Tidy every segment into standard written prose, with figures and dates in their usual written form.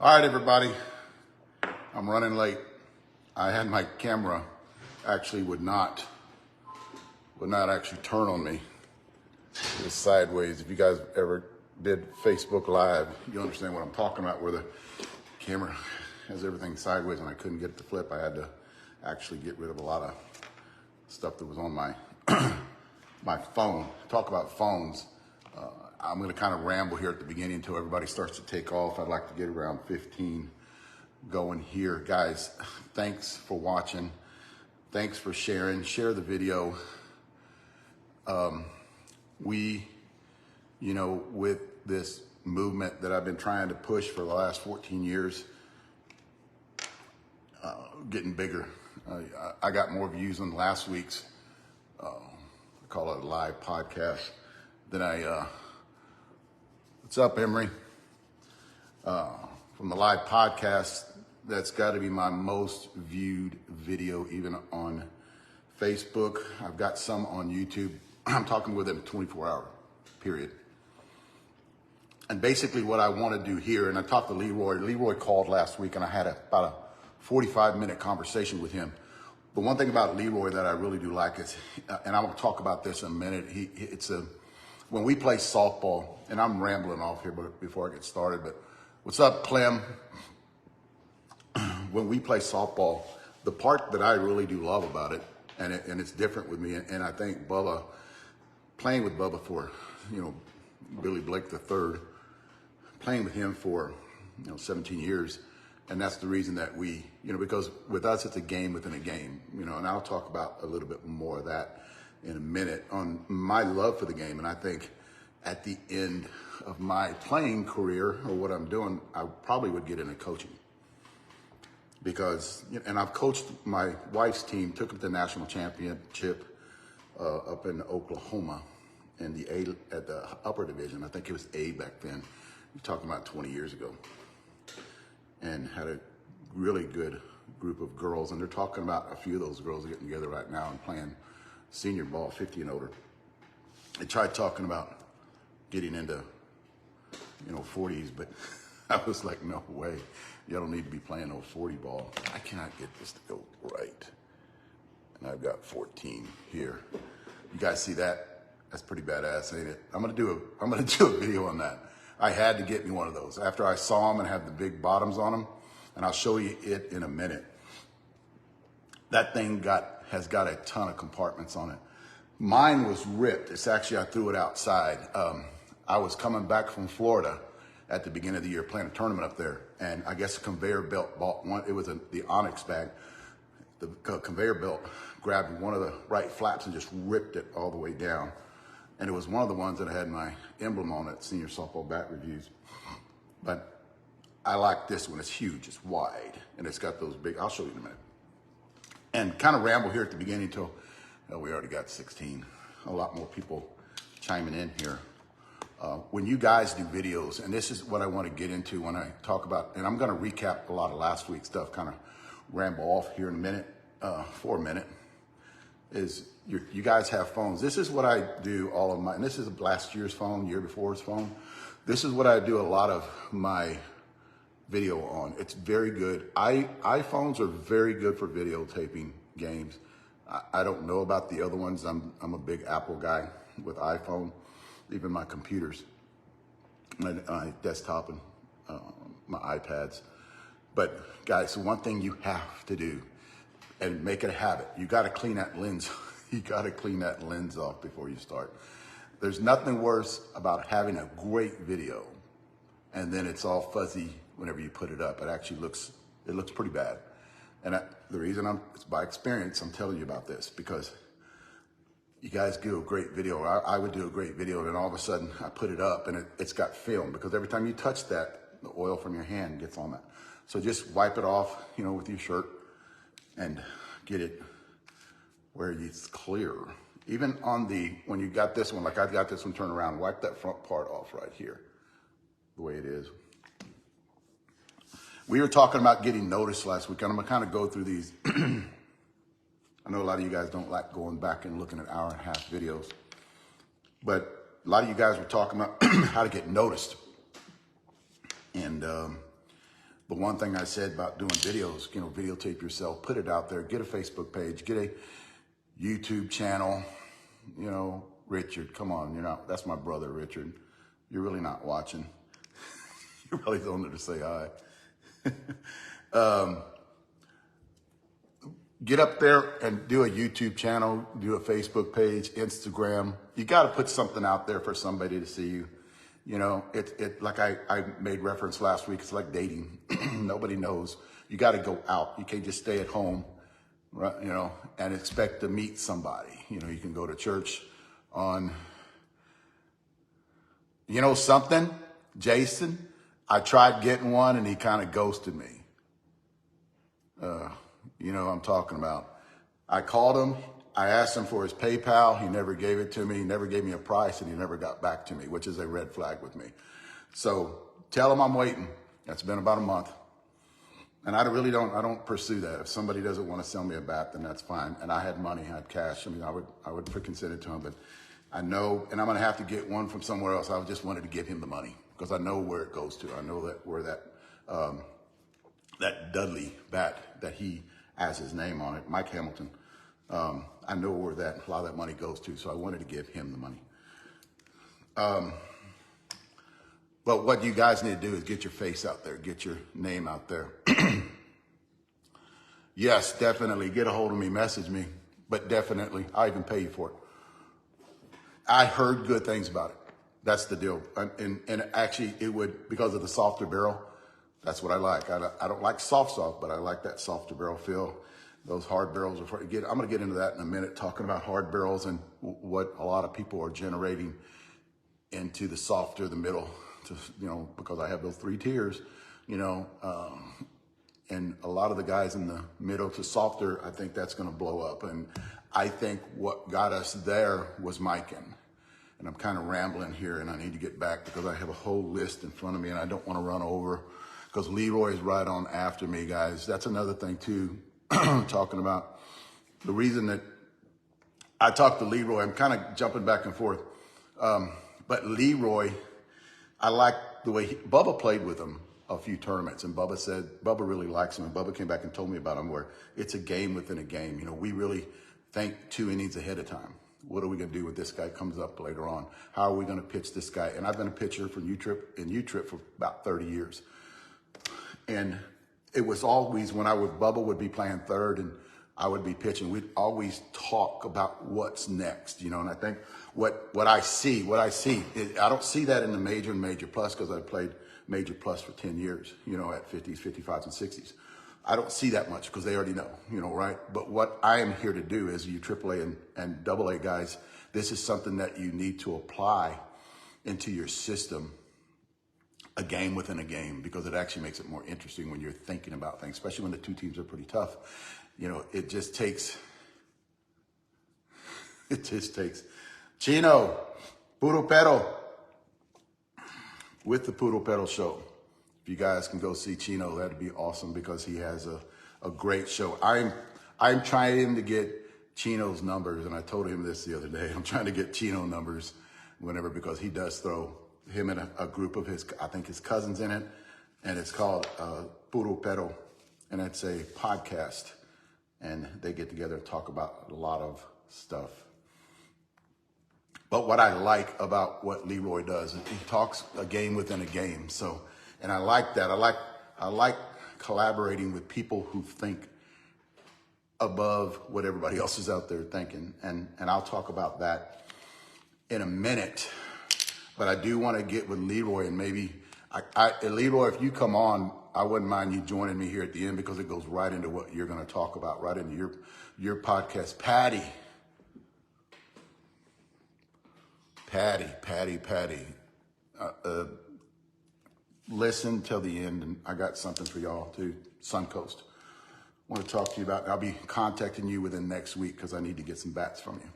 All right, everybody, I'm running late. I had my camera actually would not actually turn on me. It was sideways. If you guys ever did Facebook Live, you understand what I'm talking about, where the camera has everything sideways and I couldn't get it to flip. I had to actually get rid of a lot of stuff that was on my my phone. Talk about phones. I'm going to kind of ramble here at the beginning until everybody starts to take off. I'd like to get around 15 going here. Guys, thanks for watching. Thanks for sharing. Share the video. With this movement that I've been trying to push for the last 14 years, getting bigger. I got more views on last week's, I call it a live podcast, than what's up, Emery? From the live podcast, that's got to be my most viewed video, even on Facebook. I've got some on YouTube. I'm talking within a 24-hour period. And basically what I want to do here, and I talked to Leroy. Leroy called last week, and I had about a 45-minute conversation with him. But one thing about Leroy that I really do like is, and I will talk about this in a minute, when we play softball, and I'm rambling off here before I get started, but what's up, Clem? When we play softball, the part that I really do love about it, and it's different with me, and I think Bubba, playing with Bubba for, Billy Blake III, playing with him for, 17 years, and that's the reason that we, because with us, it's a game within a game, and I'll talk about a little bit more of that in a minute on my love for the game. And I think at the end of my playing career, or what I'm doing, I probably would get into coaching. Because, and I've coached my wife's team, took them to the national championship up in Oklahoma in at the upper division. I think it was A back then. You're talking about 20 years ago. And had a really good group of girls. And they're talking about a few of those girls getting together right now and playing senior ball, 50 and older. They tried talking about getting into, 40s, but I was like, no way. Y'all don't need to be playing no 40 ball. I cannot get this to go right. And I've got 14 here. You guys see that? That's pretty badass, ain't it? I'm gonna do a video on that. I had to get me one of those after I saw them and had the big bottoms on them, and I'll show you it in a minute. That thing has got a ton of compartments on it. Mine was ripped. It's actually, I threw it outside. I was coming back from Florida at the beginning of the year, playing a tournament up there, and I guess a conveyor belt bought one. It was the Onyx bag. The conveyor belt grabbed one of the right flaps and just ripped it all the way down. And it was one of the ones that I had my emblem on at Senior Softball Bat Reviews. But I like this one. It's huge. It's wide. And it's got those big, I'll show you in a minute. And kind of ramble here at the beginning until, we already got 16. A lot more people chiming in here. When you guys do videos, and this is what I want to get into when I talk about, and I'm going to recap a lot of last week's stuff, kind of ramble off here in a minute, for a minute, is you guys have phones. This is what I do all of my, and this is last year's phone, year before's phone. This is what I do a lot of my video on. It's very good. iPhones are very good for videotaping games. I don't know about the other ones. I'm a big Apple guy with iPhone, even my computers, my desktop and my iPads. But guys, one thing you have to do, and make it a habit, you got to clean that lens. You got to clean that lens off before you start. There's nothing worse about having a great video and then it's all fuzzy whenever you put it up. It actually looks pretty bad. And the reason it's by experience, I'm telling you about this, because you guys do a great video. I would do a great video, and then all of a sudden I put it up and it's got film, because every time you touch that, the oil from your hand gets on that. So just wipe it off, with your shirt and get it where it's clear. Even on when you got this one, like I got this one turned around, wipe that front part off right here, the way it is. We were talking about getting noticed last week, and I'm gonna kind of go through these. I know a lot of you guys don't like going back and looking at hour-and-a-half videos, but a lot of you guys were talking about how to get noticed. And But one thing I said about doing videos, videotape yourself, put it out there, get a Facebook page, get a YouTube channel. Richard, come on, that's my brother, Richard. You're really not watching. You're probably going there to say hi. Get up there and do a YouTube channel, do a Facebook page, Instagram. You got to put something out there for somebody to see you. Like I made reference last week, it's like dating. Nobody knows. You got to go out. You can't just stay at home, right? And expect to meet somebody. You can go to church on, something, Jason, I tried getting one and he kind of ghosted me. What I'm talking about. I called him. I asked him for his PayPal. He never gave it to me. He never gave me a price, and he never got back to me, which is a red flag with me. So tell him I'm waiting. That's been about a month. And I don't pursue that. If somebody doesn't want to sell me a bat, then that's fine. And I had money, I had cash. I would freaking send it to him, but I know, and I'm going to have to get one from somewhere else. I just wanted to give him the money because I know where it goes to. I know where that Dudley bat that he has his name on it, Mike Hamilton. I know where a lot of that money goes to, so I wanted to give him the money. But what you guys need to do is get your face out there, get your name out there. Yes, definitely, get a hold of me, message me, but definitely, I'll even pay you for it. I heard good things about it. That's the deal. And actually, it would, because of the softer barrel, that's what I like. I don't like soft, but I like that softer barrel feel. Those hard barrels are I'm going to get into that in a minute, talking about hard barrels and what a lot of people are generating into the softer, the middle, because I have those 3 tiers, and a lot of the guys in the middle to softer, I think that's going to blow up. And I think what got us there was Mikan. And I'm kind of rambling here, and I need to get back because I have a whole list in front of me, and I don't want to run over because Leroy is right on after me, guys. That's another thing, too, talking about the reason that I talked to Leroy. I'm kind of jumping back and forth. But Leroy, I like the way Bubba played with him a few tournaments, and Bubba said Bubba really likes him, and Bubba came back and told me about him where it's a game within a game. We really think 2 innings ahead of time. What are we going to do with this guy comes up later on? How are we going to pitch this guy? And I've been a pitcher for U-Trip for about 30 years. And it was always when Bubba would be playing third and I would be pitching, we'd always talk about what's next, and I think what I see, I don't see that in the major and major plus because I played major plus for 10 years, at 50s, 55s, and 60s. I don't see that much because they already know, right? But what I am here to do is you AAA and AA guys, this is something that you need to apply into your system, a game within a game, because it actually makes it more interesting when you're thinking about things, especially when the 2 teams are pretty tough. It just takes Chino, Puro Pero, with the Puro Pero show. If you guys can go see Chino, that'd be awesome because he has a great show. I'm trying to get Chino's numbers, and I told him this the other day. I'm trying to get Chino numbers whenever, because he does throw him and a group of I think his cousins in it, and it's called Puro Pero, and it's a podcast, and they get together and talk about a lot of stuff. But what I like about what Leroy does, he talks a game within a game. So, and I like that. I like collaborating with people who think above what everybody else is out there thinking. And I'll talk about that in a minute. But I do want to get with Leroy, and maybe Leroy, if you come on, I wouldn't mind you joining me here at the end because it goes right into what you're going to talk about, right into your podcast. Patty. Listen till the end, and I got something for y'all too. Suncoast. I want to talk to you about. I'll be contacting you within next week because I need to get some bats from you.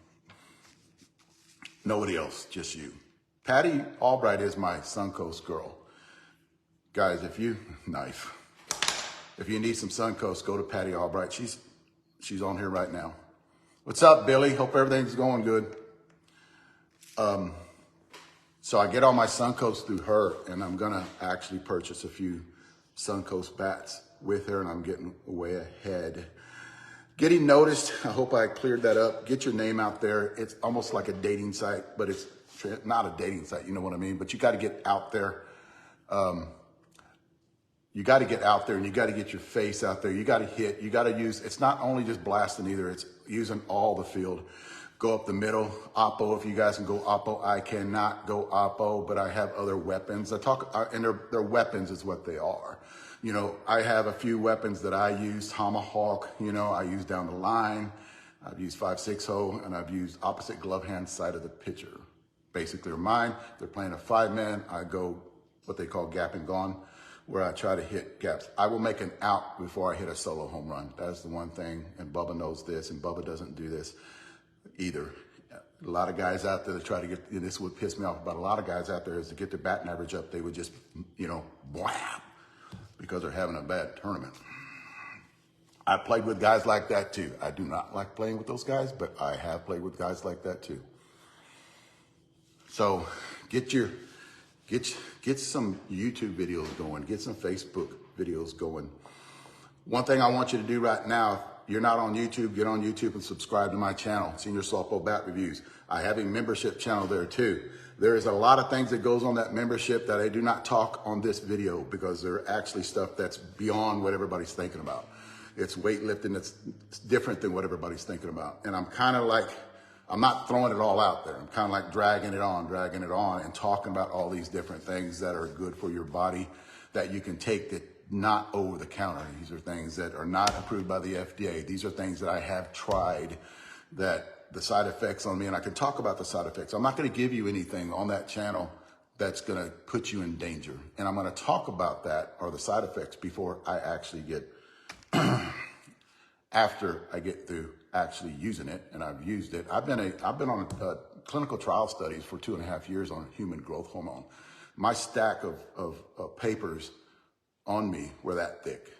Nobody else, just you. Patty Albright is my Suncoast girl. Guys, if you need some Suncoast, go to Patty Albright. She's on here right now. What's up, Billy? Hope everything's going good. So I get all my Suncoast through her, and I'm gonna actually purchase a few Suncoast Bats with her, and I'm getting way ahead. Getting noticed, I hope I cleared that up. Get your name out there. It's almost like a dating site, but it's not a dating site, you know what I mean? But you got to get out there. You got to get out there, and you got to get your face out there. You got to hit. You got to use, it's not only just blasting either, it's using all the field. Go up the middle, oppo, if you guys can go oppo. I cannot go oppo, but I have other weapons. And they're weapons is what they are. You know, I have a few weapons that I use. Tomahawk, you know, I use down the line. I've used 5.60, and I've used opposite glove hand side of the pitcher. Basically, or mine, they're playing a 5-man. I go what they call gap and gone, where I try to hit gaps. I will make an out before I hit a solo home run. That's the one thing, and Bubba knows this, and Bubba doesn't do this either. A lot of guys out there that try to get, and this would piss me off about a lot of guys out there, is to get their batting average up, they would just, you know, blam, because they're having a bad tournament. I played with guys like that too. I do not like playing with those guys, but I have played with guys like that too. So get some YouTube videos going, get some Facebook videos going. One thing I want you to do right now, if you're not on YouTube, get on YouTube and subscribe to my channel, Senior Softball Bat Reviews. I have a membership channel there too. There is a lot of things that goes on that membership that I do not talk on this video, because they're actually stuff that's beyond what everybody's thinking about. It's weightlifting that's different than what everybody's thinking about. And I'm kind of like, I'm not throwing it all out there. I'm kind of like dragging it on and talking about all these different things that are good for your body that you can take, that not over the counter. These are things that are not approved by the FDA. These are things that I have tried, that the side effects on me, and I can talk about the side effects. I'm not going to give you anything on that channel that's going to put you in danger. And I'm going to talk about that, or the side effects, before I actually get, after I get through actually using it, and I've used it. I've been on clinical trial studies for 2.5 years on human growth hormone. My stack of papers on me were that thick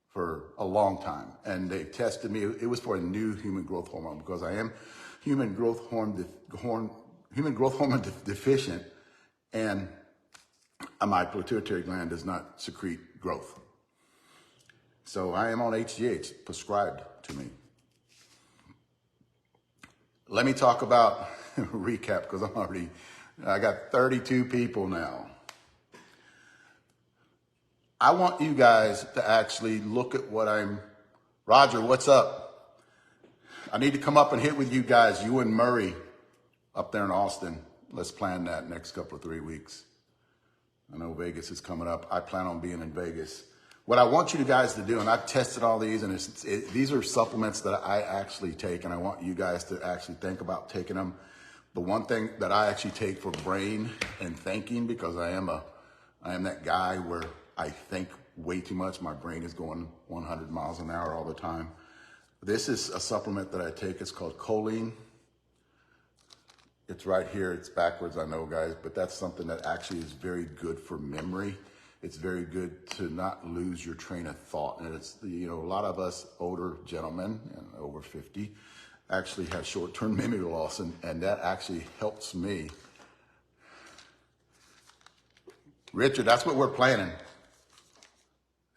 for a long time, and they tested me. It was for a new human growth hormone, because I am human growth hormone deficient, and my pituitary gland does not secrete growth. So I am on HGH prescribed to me. Let me talk about recap, because I got 32 people now. I want you guys to actually look at what Roger, what's up? I need to come up and hit with you guys, you and Murray up there in Austin. Let's plan that next couple of 3 weeks. I know Vegas is coming up. I plan on being in Vegas. What I want you guys to do, and I've tested all these, and these are supplements that I actually take, and I want you guys to actually think about taking them. The one thing that I actually take for brain and thinking, because I am that guy where I think way too much. My brain is going 100 miles an hour all the time. This is a supplement that I take. It's called choline. It's right here. It's backwards, I know, guys, but that's something that actually is very good for memory. It's very good to not lose your train of thought. And it's, you know, a lot of us older gentlemen, over 50, actually have short-term memory loss, and that actually helps me. Richard, that's what we're planning.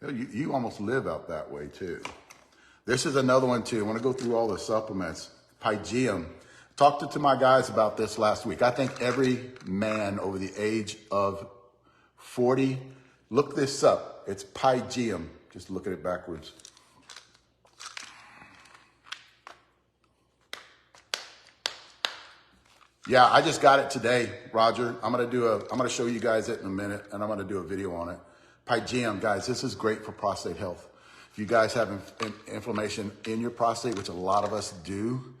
You almost live out that way too. This is another one too. I want to go through all the supplements. Pygeum. Talked to my guys about this last week. I think every man over the age of 40, look this up. It's Pygeum. Just look at it backwards. Yeah, I just got it today, Roger. I'm gonna show you guys it in a minute, and I'm gonna do a video on it. Pygeum, guys, this is great for prostate health. If you guys have inflammation in your prostate, which a lot of us do,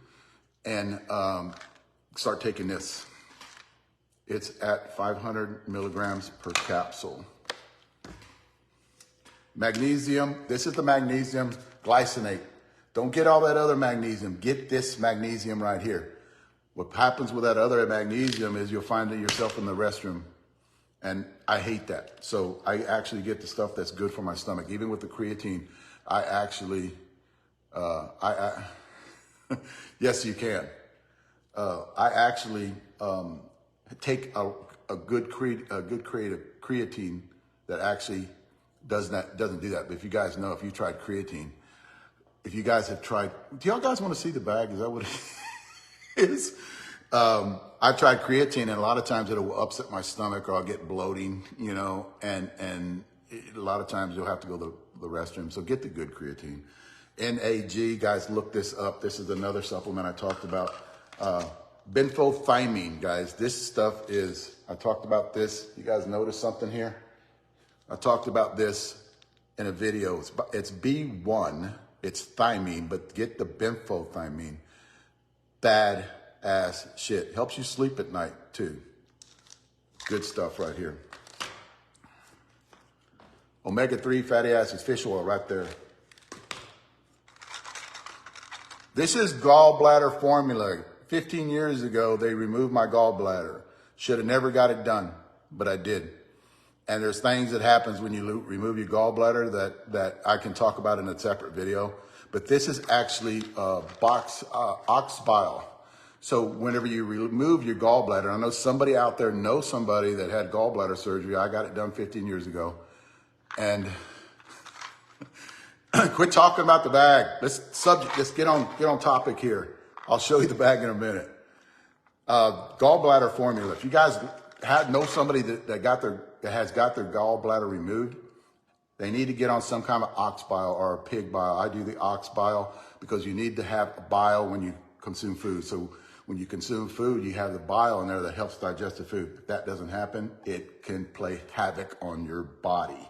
and start taking this. It's at 500 milligrams per capsule. Magnesium, this is the magnesium glycinate. Don't get all that other magnesium. Get this magnesium right here. What happens with that other magnesium is you'll find yourself in the restroom. And I hate that. So I actually get the stuff that's good for my stomach. Even with the creatine, I actually, yes, you can. I actually take a good creatine that actually doesn't do that. But if you guys know, if you tried creatine, if you guys have tried, do y'all guys want to see the bag? Is that what it is? I tried creatine, and a lot of times it'll upset my stomach, or I'll get bloating, you know, and a lot of times you'll have to go to the restroom. So get the good creatine. NAG, guys, look this up. This is another supplement I talked about. Benfotiamine, guys. This stuff is, I talked about this. You guys notice something here? I talked about this in a video. It's B1, it's thiamine, but get the benfotiamine. Bad ass shit. Helps you sleep at night too. Good stuff right here. Omega-3 fatty acids, fish oil right there. This is gallbladder formula. 15 years ago, they removed my gallbladder. Should have never got it done, but I did. And there's things that happens when you remove your gallbladder that I can talk about in a separate video. But this is actually ox bile. So whenever you remove your gallbladder, I know somebody out there knows somebody that had gallbladder surgery. I got it done 15 years ago. And quit talking about the bag. Let's get on topic here. I'll show you the bag in a minute. Gallbladder formula. If you guys know somebody that has got their gallbladder removed, they need to get on some kind of ox bile or a pig bile. I do the ox bile because you need to have bile when you consume food. So when you consume food, you have the bile in there that helps digest the food. If that doesn't happen, it can play havoc on your body.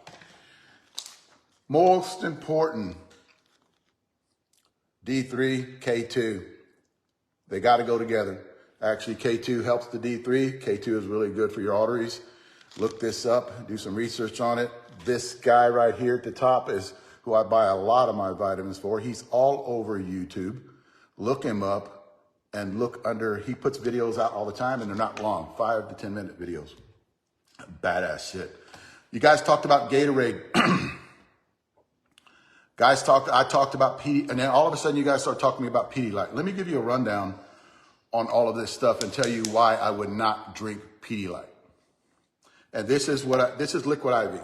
Most important, D3, K2. They got to go together. Actually, K2 helps the D3. K2 is really good for your arteries. Look this up, do some research on it. This guy right here at the top is who I buy a lot of my vitamins for. He's all over YouTube. Look him up and look under. He puts videos out all the time, and they're not long, 5 to 10 minute videos. Badass shit. You guys talked about Gatorade. I talked about PD, and then all of a sudden you guys start talking to me about Pedialyte. Let me give you a rundown on all of this stuff and tell you why I would not drink Pedialyte. And this is Liquid IV.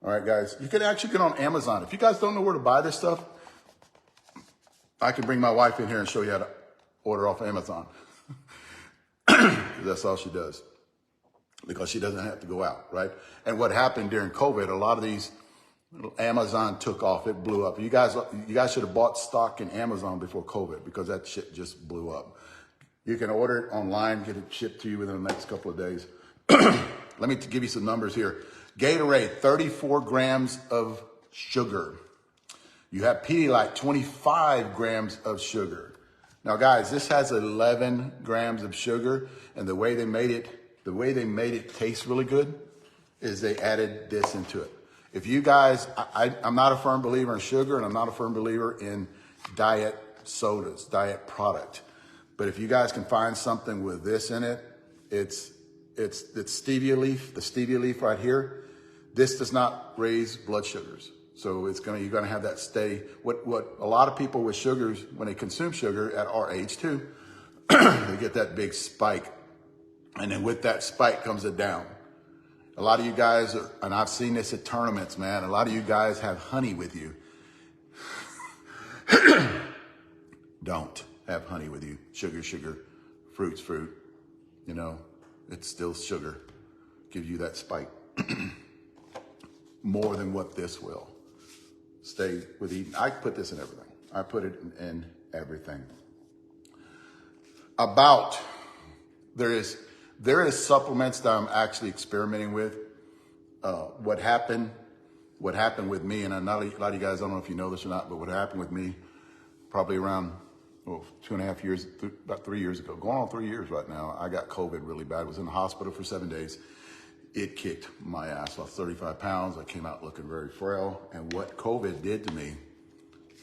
All right, guys, you can actually get on Amazon. If you guys don't know where to buy this stuff, I can bring my wife in here and show you how to order off Amazon. That's all she does, because she doesn't have to go out, right? And what happened during COVID, a lot of these Amazon took off. It blew up. You guys should have bought stock in Amazon before COVID, because that shit just blew up. You can order it online, get it shipped to you within the next couple of days. Let me give you some numbers here. Gatorade, 34 grams of sugar. You have Pedialyte, 25 grams of sugar. Now, guys, this has 11 grams of sugar, and the way they made it taste really good is they added this into it. If you guys, I'm not a firm believer in sugar, and I'm not a firm believer in diet sodas, diet product. But if you guys can find something with this in it, it's stevia leaf, the stevia leaf right here. This does not raise blood sugars. So you're gonna have that steady. What a lot of people with sugars, when they consume sugar at our age too, they get that big spike. And then with that spike comes it down. A lot of you guys, and I've seen this at tournaments, man, a lot of you guys have honey with you. Don't have honey with you. Sugar, sugar, fruit's fruit. You know, it's still sugar. Gives you that spike. More than what this will. Stay with eating. I put this in everything. I put it in everything. There is supplements that I'm actually experimenting with. What happened with me, and a lot of you guys, I don't know if you know this or not, but what happened with me probably around 2.5 years, about 3 years ago, going on 3 years right now, I got COVID really bad. I was in the hospital for 7 days. It kicked my ass. I lost 35 pounds. I came out looking very frail. And what COVID did to me,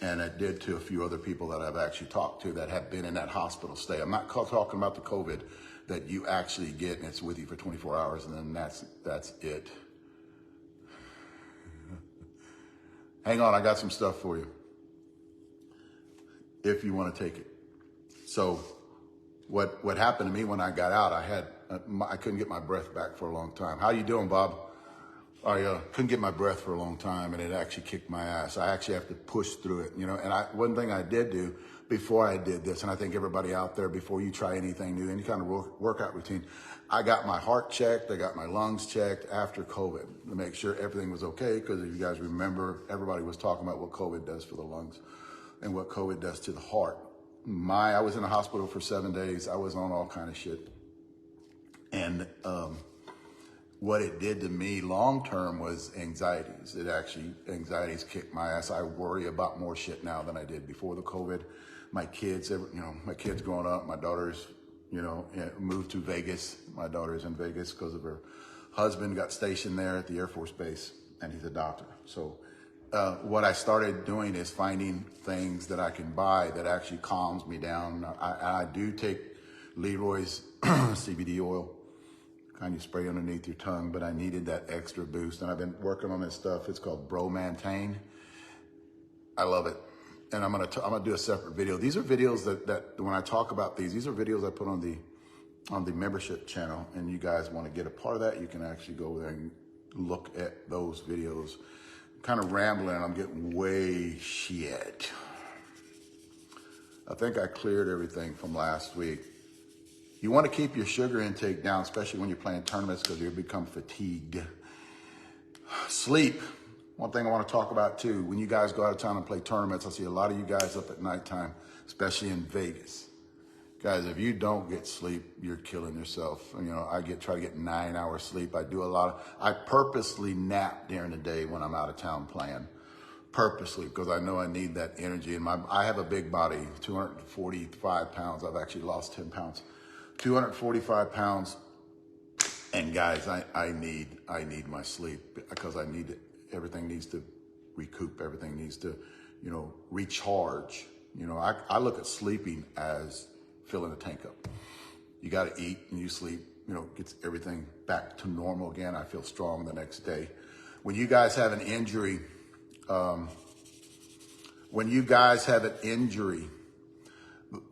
and it did to a few other people that I've actually talked to that have been in that hospital stay. I'm not talking about the COVID that you actually get and it's with you for 24 hours and then that's it. Hang on, I got some stuff for you if you want to take it. So what happened to me when I got out, I couldn't get my breath back for a long time. How you doing, Bob? I couldn't get my breath for a long time, and it actually kicked my ass. I actually have to push through it, you know. And one thing I did do before I did this, and I think everybody out there, before you try anything new, any kind of workout routine, I got my heart checked, I got my lungs checked after COVID to make sure everything was okay. Because if you guys remember, everybody was talking about what COVID does for the lungs and what COVID does to the heart. I was in the hospital for 7 days. I was on all kind of shit, and what it did to me long term was anxieties. Anxieties kicked my ass. I worry about more shit now than I did before the COVID. My kids, my kids growing up, my daughter's, moved to Vegas. My daughter's in Vegas because of her husband got stationed there at the Air Force Base, and he's a doctor. So what I started doing is finding things that I can buy that actually calms me down. I do take Leroy's CBD oil. Kind of spray underneath your tongue, but I needed that extra boost, and I've been working on this stuff. It's called Bromantane. I love it, and I'm gonna do a separate video. These are videos that when I talk about these are videos I put on the membership channel, and you guys want to get a part of that, you can actually go there and look at those videos. I'm kind of rambling, I'm getting way shit. I think I cleared everything from last week. You want to keep your sugar intake down, especially when you're playing tournaments, because you'll become fatigued. Sleep. One thing I want to talk about too, when you guys go out of town and play tournaments, I see a lot of you guys up at nighttime, especially in Vegas. Guys, if you don't get sleep, you're killing yourself. I try to get 9 hours sleep. I purposely nap during the day when I'm out of town playing. Purposely, because I know I need that energy. And I have a big body, 245 pounds. I've actually lost 10 pounds. 245 pounds, and guys, I need my sleep, because I need it. Everything needs to recoup. Everything needs to, recharge. I look at sleeping as filling a tank up. You got to eat and you sleep. Gets everything back to normal again. I feel strong the next day. When you guys have an injury,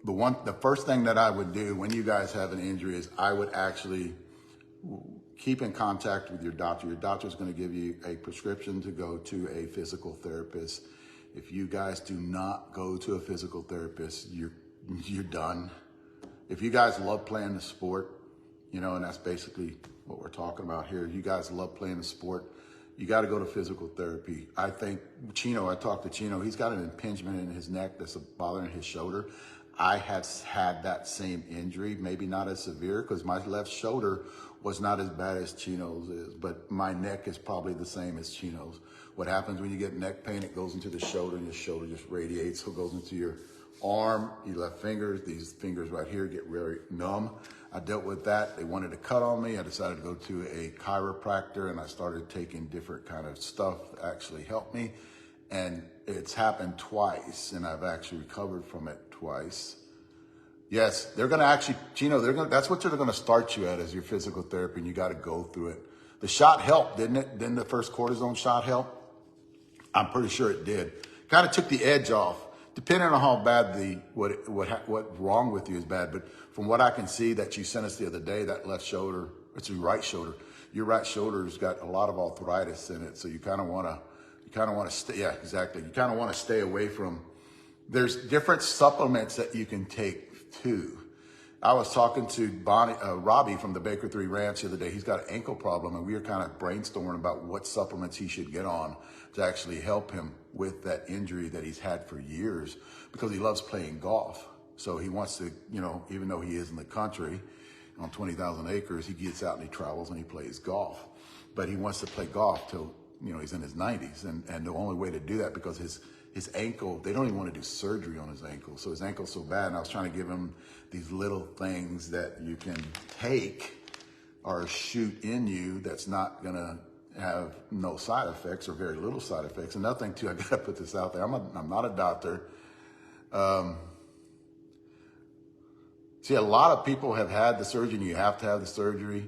the first thing that I would do when you guys have an injury is I would actually keep in contact with your doctor. Your doctor is going to give you a prescription to go to a physical therapist. If you guys do not go to a physical therapist, you're done. If you guys love playing the sport, and that's basically what we're talking about here. You guys love playing the sport. You got to go to physical therapy. I think I talked to Chino. He's got an impingement in his neck that's bothering his shoulder. I had that same injury, maybe not as severe, because my left shoulder was not as bad as Chino's is, but my neck is probably the same as Chino's. What happens when you get neck pain, it goes into the shoulder, and your shoulder just radiates, so it goes into your arm, your left fingers. These fingers right here get very numb. I dealt with that. They wanted to cut on me. I decided to go to a chiropractor, and I started taking different kind of stuff that actually helped me. And it's happened twice, and I've actually recovered from it twice. Yes, they're going to actually, that's what they're going to start you at as your physical therapy, and you got to go through it. The shot helped, didn't it? Didn't the first cortisone shot help? I'm pretty sure it did. Kind of took the edge off, depending on how bad what's wrong with you is bad. But from what I can see that you sent us the other day, that left shoulder, it's your right shoulder. Your right shoulder's got a lot of arthritis in it, so you kind of want to stay. Yeah, exactly. You kind of want to stay away from. There's different supplements that you can take too. I was talking to Robbie from the Baker 3 Ranch the other day. He's got an ankle problem, and we were kind of brainstorming about what supplements he should get on to actually help him with that injury that he's had for years, because he loves playing golf. So he wants to, even though he is in the country on 20,000 acres, he gets out and he travels and he plays golf. But he wants to play golf till, he's in his 90s. And the only way to do that, because his ankle, they don't even want to do surgery on his ankle. So his ankle's so bad, and I was trying to give him these little things that you can take or shoot in you that's not going to have no side effects or very little side effects. Another thing too, I got to put this out there. I'm not a doctor. See, a lot of people have had the surgery, and you have to have the surgery,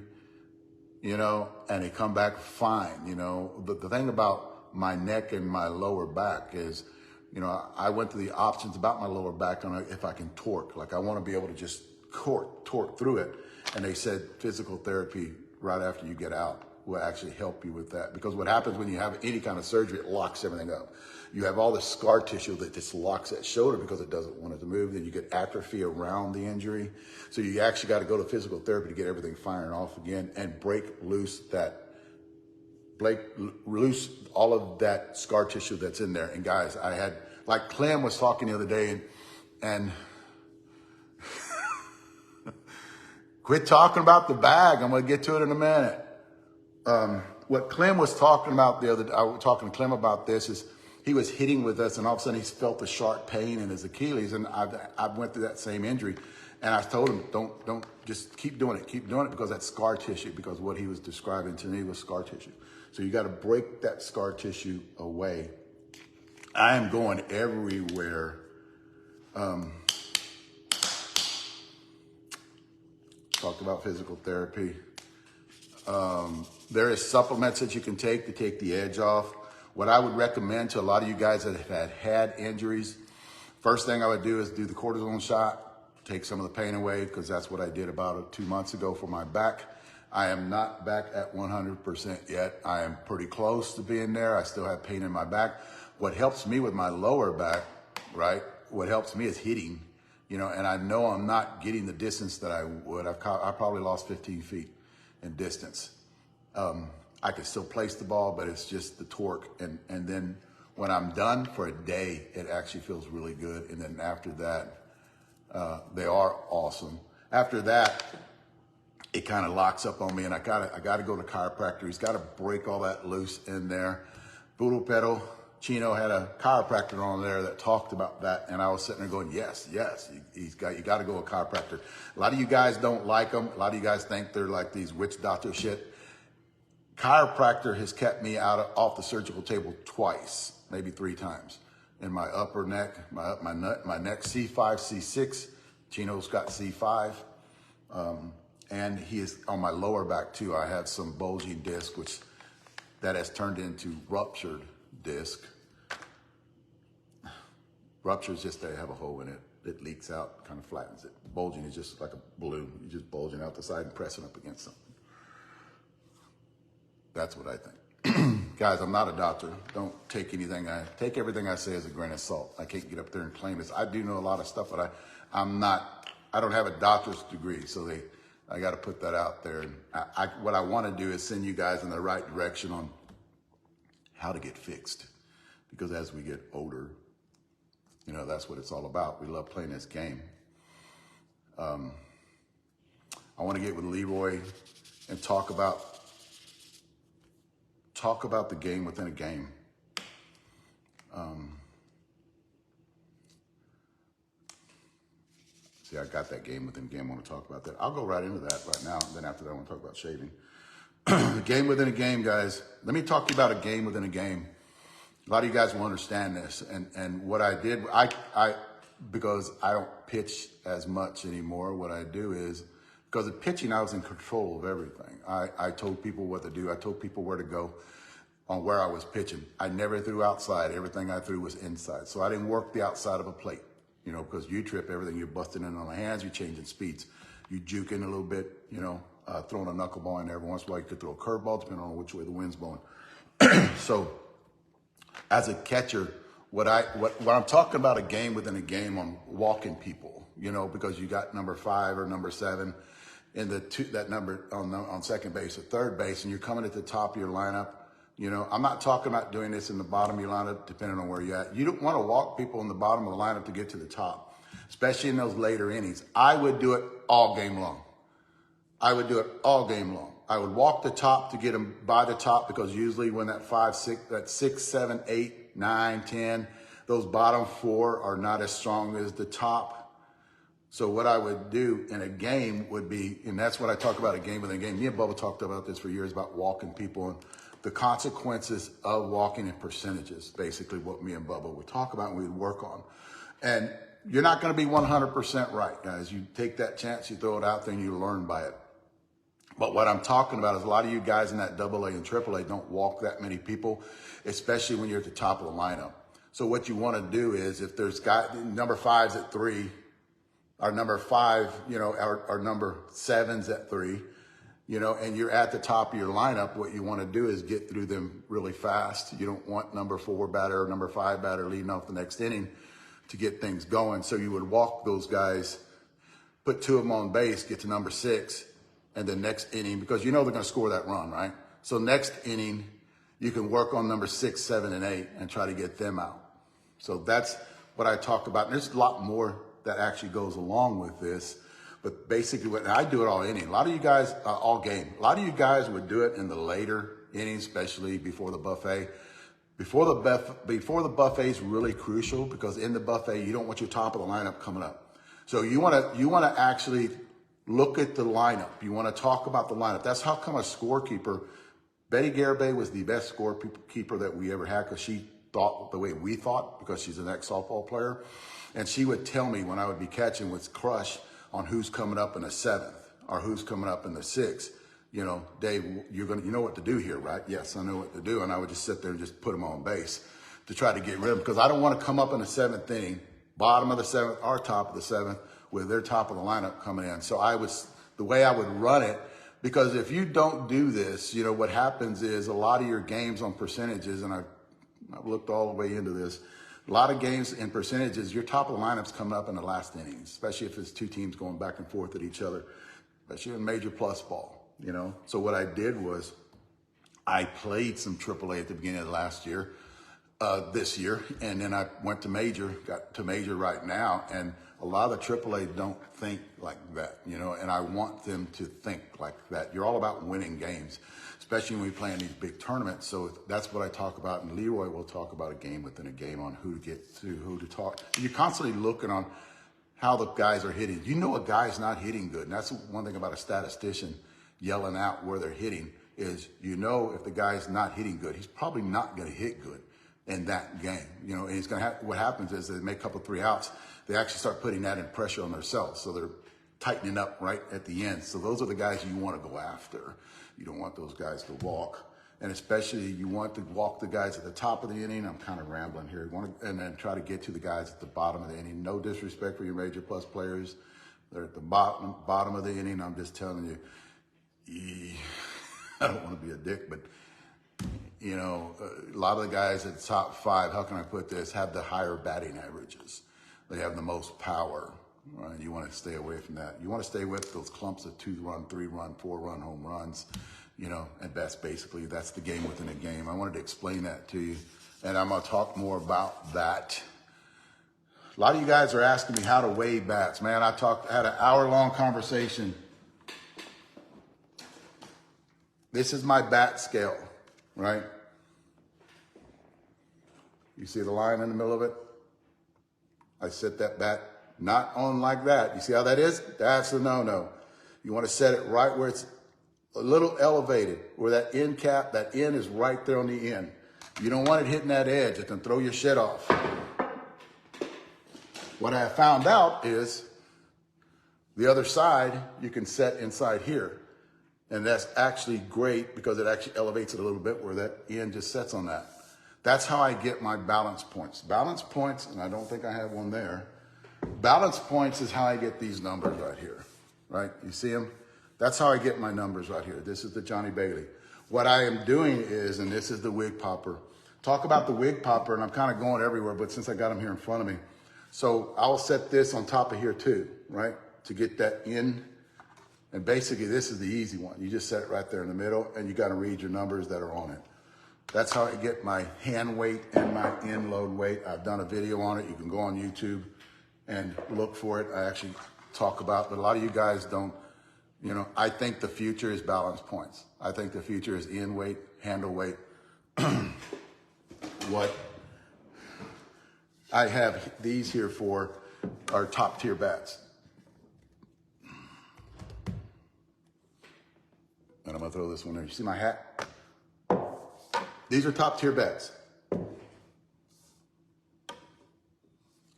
and they come back fine. The thing about my neck and my lower back is, I went to the options about my lower back on if I can torque. Like, I want to be able to just torque through it. And they said physical therapy right after you get out. will actually help you with that. Because what happens when you have any kind of surgery, it locks everything up. You have all the scar tissue that just locks that shoulder because it doesn't want it to move. Then you get atrophy around the injury. So you actually got to go to physical therapy to get everything firing off again and break loose all of that scar tissue that's in there. And guys, I had, like Clem was talking the other day, and quit talking about the bag. I'm going to get to it in a minute. What Clem was talking about the other day, I was talking to Clem about this, is he was hitting with us, and all of a sudden he felt a sharp pain in his Achilles, and I went through that same injury, and I told him, don't just keep doing it because that's scar tissue, because what he was describing to me was scar tissue. So you got to break that scar tissue away. I am going everywhere. Talked about physical therapy. There is supplements that you can take to take the edge off. What I would recommend to a lot of you guys that have had injuries, first thing I would do is do the cortisone shot, take some of the pain away, because that's what I did about 2 months ago for my back. I am not back at 100% yet. I am pretty close to being there. I still have pain in my back. What helps me with my lower back, right? What helps me is hitting, and I know I'm not getting the distance that I would. I probably lost 15 feet in distance. I can still place the ball, but it's just the torque. And then when I'm done for a day, it actually feels really good. And then after that, they are awesome. After that, it kind of locks up on me, and I gotta go to chiropractor. He's got to break all that loose in there. Voodoo Pedal Chino had a chiropractor on there that talked about that, and I was sitting there going, yes, you got to go to a chiropractor. A lot of you guys don't like them. A lot of you guys think they're like these witch doctor shit. Chiropractor has kept me off the surgical table twice, maybe 3 times. In my upper neck, my neck C5, C6. Chino's got C5. And he is on my lower back too. I have some bulging disc, which that has turned into ruptured disc. Rupture is just they have a hole in it. It leaks out, kind of flattens it. Bulging is just like a balloon. You're just bulging out the side and pressing up against something. That's what I think. Guys, I'm not a doctor. Don't take everything I say as a grain of salt. I can't get up there and claim this. I do know a lot of stuff, but I don't have a doctor's degree, so I got to put that out there. And what I want to do is send you guys in the right direction on how to get fixed. Because as we get older, that's what it's all about. We love playing this game. I want to get with Leroy and talk about the game within a game. See, I got that game within a game. I want to talk about that. I'll go right into that right now. And then after that, I want to talk about shaving. The game within a game, guys. Let me talk to you about a game within a game. A lot of you guys will understand this. And what I did, because I don't pitch as much anymore, what I do is, because of pitching, I was in control of everything. I told people what to do. I told people where to go on where I was pitching. I never threw outside. Everything I threw was inside. So I didn't work the outside of a plate, because you trip everything. You're busting in on the hands. You're changing speeds. You juke in a little bit, throwing a knuckleball in there. Every once in a while, you could throw a curveball, depending on which way the wind's blowing. So as a catcher, what I'm talking about, a game within a game on walking people, because you got number 5 or number 7 in that number on second base or third base, and you're coming at the top of your lineup. I'm not talking about doing this in the bottom of your lineup, depending on where you're at. You don't want to walk people in the bottom of the lineup to get to the top, especially in those later innings. I would do it all game long. I would walk the top to get them by the top, because usually when that 5, 6, that 6, 7, 8, 9, 10, those bottom 4 are not as strong as the top. So what I would do in a game would be, and that's what I talk about, a game within a game. Me and Bubba talked about this for years, about walking people and the consequences of walking in percentages, basically what me and Bubba would talk about and we'd work on. And you're not going to be 100% right, guys. You take that chance, you throw it out there, and you learn by it. But what I'm talking about is a lot of you guys in that AA and AAA don't walk that many people, especially when you're at the top of the lineup. So what you want to do is, if there's number 5's at 3, or number 5, or number 7's at 3, you know, and you're at the top of your lineup, what you want to do is get through them really fast. You don't want number 4 batter or number 5 batter leading off the next inning to get things going. So you would walk those guys, put 2 of them on base, get to number 6, and the next inning, because you know they're going to score that run, right? So next inning, you can work on number 6, 7, and 8 and try to get them out. So that's what I talk about. And there's a lot more that actually goes along with this. But basically, what I do it all inning. A lot of you guys, all game. A lot of you guys would do it in the later innings, especially before the buffet. Before the buffet is really crucial, because in the buffet, you don't want your top of the lineup coming up. So you want to actually look at the lineup. You want to talk about the lineup. That's how come a scorekeeper, Betty Garibay was the best scorekeeper that we ever had, because she thought the way we thought, because she's an ex-softball player. And she would tell me when I would be catching with Crush on who's coming up in the 7th or who's coming up in the 6th. You know, Dave, you know what to do here, right? Yes, I know what to do. And I would just sit there and just put them on base to try to get rid of them, because I don't want to come up in the 7th inning, bottom of the 7th or top of the 7th, with their top of the lineup coming in. So the way I would run it, because if you don't do this, you know, what happens is a lot of your games on percentages, and I've looked all the way into this, a lot of games in percentages, your top of the lineup's coming up in the last innings, especially if it's 2 teams going back and forth at each other, especially in major plus ball, you know. So what I did was I played some AAA at the beginning of last year, this year, and then I went to major, got to major right now, and a lot of the AAA don't think like that, you know, and I want them to think like that. You're all about winning games, especially when we play in these big tournaments. So that's what I talk about, and Leroy will talk about a game within a game on who to get to, who to talk. You're constantly looking on how the guys are hitting. You know a guy's not hitting good, and that's one thing about a statistician yelling out where they're hitting is, you know, if the guy's not hitting good, he's probably not going to hit good in that game, you know. And he's going to what happens is they make a couple 3 outs, they actually start putting that in pressure on themselves, so they're tightening up right at the end. So those are the guys you want to go after. You don't want those guys to walk, and especially you want to walk the guys at the top of the inning. I'm kind of rambling here. And then try to get to the guys at the bottom of the inning. No disrespect for your major plus players. They're at the bottom of the inning. I'm just telling you, I don't want to be a dick, but you know, a lot of the guys at the top 5, how can I put this, have the higher batting averages. They have the most power. Right? You want to stay away from that. You want to stay with those clumps of 2-run, 3-run, 4-run home runs, you know, and that's basically, that's the game within a game. I wanted to explain that to you, and I'm going to talk more about that. A lot of you guys are asking me how to weigh bats. Man, I had an hour-long conversation. This is my bat scale, right? You see the line in the middle of it? I set that bat not on like that. You see how that is? That's a no-no. You want to set it right where it's a little elevated, where that end cap, that end is right there on the end. You don't want it hitting that edge. It can throw your shit off. What I found out is the other side, you can set inside here. And that's actually great because it actually elevates it a little bit where that end just sets on that. That's how I get my balance points. Balance points, and I don't think I have one there. Balance points is how I get these numbers right here, right? You see them? That's how I get my numbers right here. This is the Johnny Bailey. What I am doing is, and this is the wig popper. Talk about the wig popper, and I'm kind of going everywhere, but since I got them here in front of me. So I'll set this on top of here too, right? To get that in. And basically this is the easy one. You just set it right there in the middle, and you got to read your numbers that are on it. That's how I get my hand weight and my end load weight. I've done a video on it. You can go on YouTube and look for it. I actually talk about, but a lot of you guys don't, you know, I think the future is balance points. I think the future is end weight, handle weight. What I have these here for are top tier bats. And I'm gonna throw this one there. You see my hat? These are top tier bats.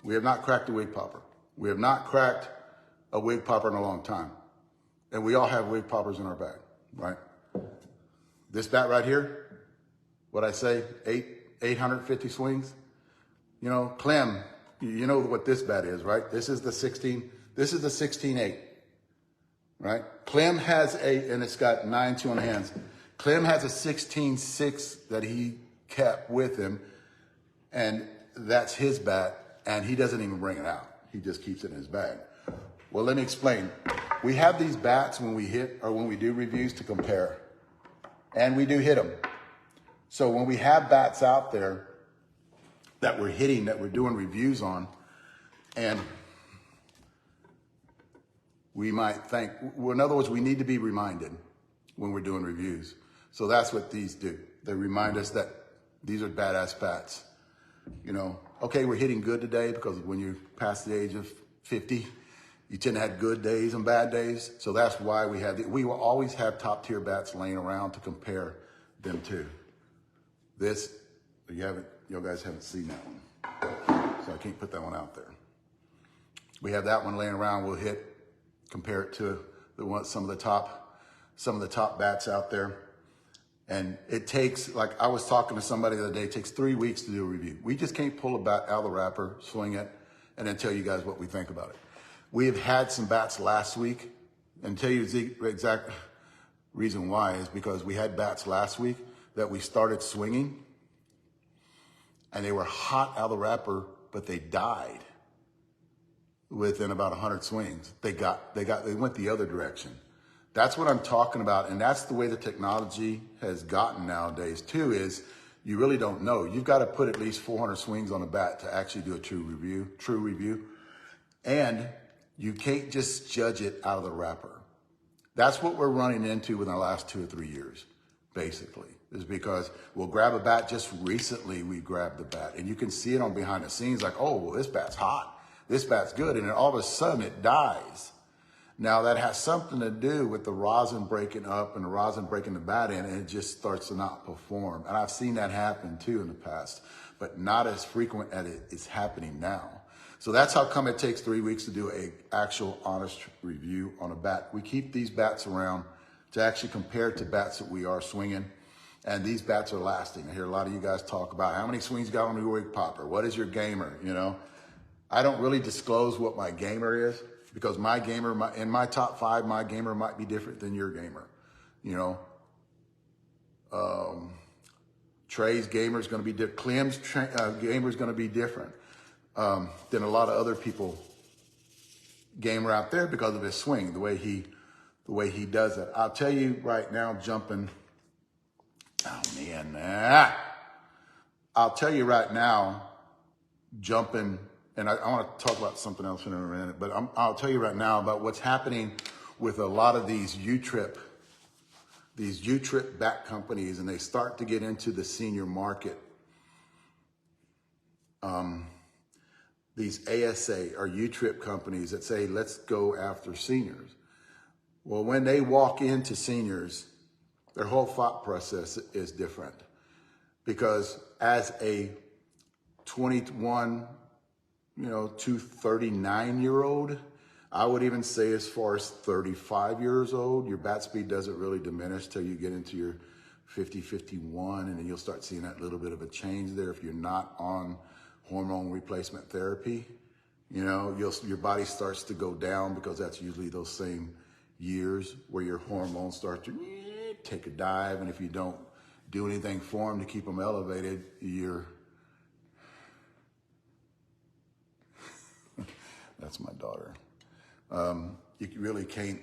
We have not cracked a wig popper. We have not cracked a wig popper in a long time. And we all have wig poppers in our bag, right? This bat right here, what I say, 850 swings. You know, Clem, you know what this bat is, right? This is the 16, this is the 16-8, right? Clem has and it's got 9.2 on the hands. Clem has a 16.6 that he kept with him, and that's his bat, and he doesn't even bring it out. He just keeps it in his bag. Well, let me explain. We have these bats when we hit or when we do reviews to compare, and we do hit them. So when we have bats out there that we're hitting, that we're doing reviews on, and we might think, well, in other words, we need to be reminded when we're doing reviews. So that's what these do. They remind us that these are badass bats. You know, okay, we're hitting good today because when you're past the age of 50, you tend to have good days and bad days. So that's why we will always have top tier bats laying around to compare them to. This, you guys haven't seen that one. So I can't put that one out there. We have that one laying around. We'll compare it to some of the top bats out there. And it takes, like I was talking to somebody the other day, it takes 3 weeks to do a review. We just can't pull a bat out of the wrapper, swing it, and then tell you guys what we think about it. We have had some bats last week, and tell you the exact reason why is because we had bats last week that we started swinging, and they were hot out of the wrapper, but they died within about 100 swings. They went the other direction. That's what I'm talking about, and that's the way the technology has gotten nowadays too, is you really don't know. You've got to put at least 400 swings on a bat to actually do a true review. And you can't just judge it out of the wrapper. That's what we're running into in the last 2 or 3 years, basically, is because we'll grab a bat. Just recently we grabbed the bat, and you can see it on behind the scenes like, oh, well, this bat's hot. This bat's good, and then all of a sudden it dies. Now that has something to do with the rosin breaking up and the rosin breaking the bat in, and it just starts to not perform. And I've seen that happen too in the past, but not as frequent as it's happening now. So that's how come it takes 3 weeks to do an actual honest review on a bat. We keep these bats around to actually compare to bats that we are swinging, and these bats are lasting. I hear a lot of you guys talk about how many swings you got on the wig popper. What is your gamer, you know? I don't really disclose what my gamer is, because my gamer, in my top 5, my gamer might be different than your gamer. You know, Trey's gamer is going to be different. Clem's gamer is going to be different than a lot of other people gamer out there because of his swing, the way he does it. I'll tell you right now, jumping. Oh man, I'll tell you right now, jumping. And I want to talk about something else in a minute, but I'll tell you right now about what's happening with a lot of these U-Trip bat companies, and they start to get into the senior market. These ASA or U-Trip companies that say, let's go after seniors. Well, when they walk into seniors, their whole thought process is different, because as a 21, to 39-year-old, I would even say as far as 35 years old, your bat speed doesn't really diminish till you get into your 50, 51, and then you'll start seeing that little bit of a change there if you're not on hormone replacement therapy. Your body starts to go down, because that's usually those same years where your hormones start to take a dive, and if you don't do anything for them to keep them elevated, that's my daughter. You really can't.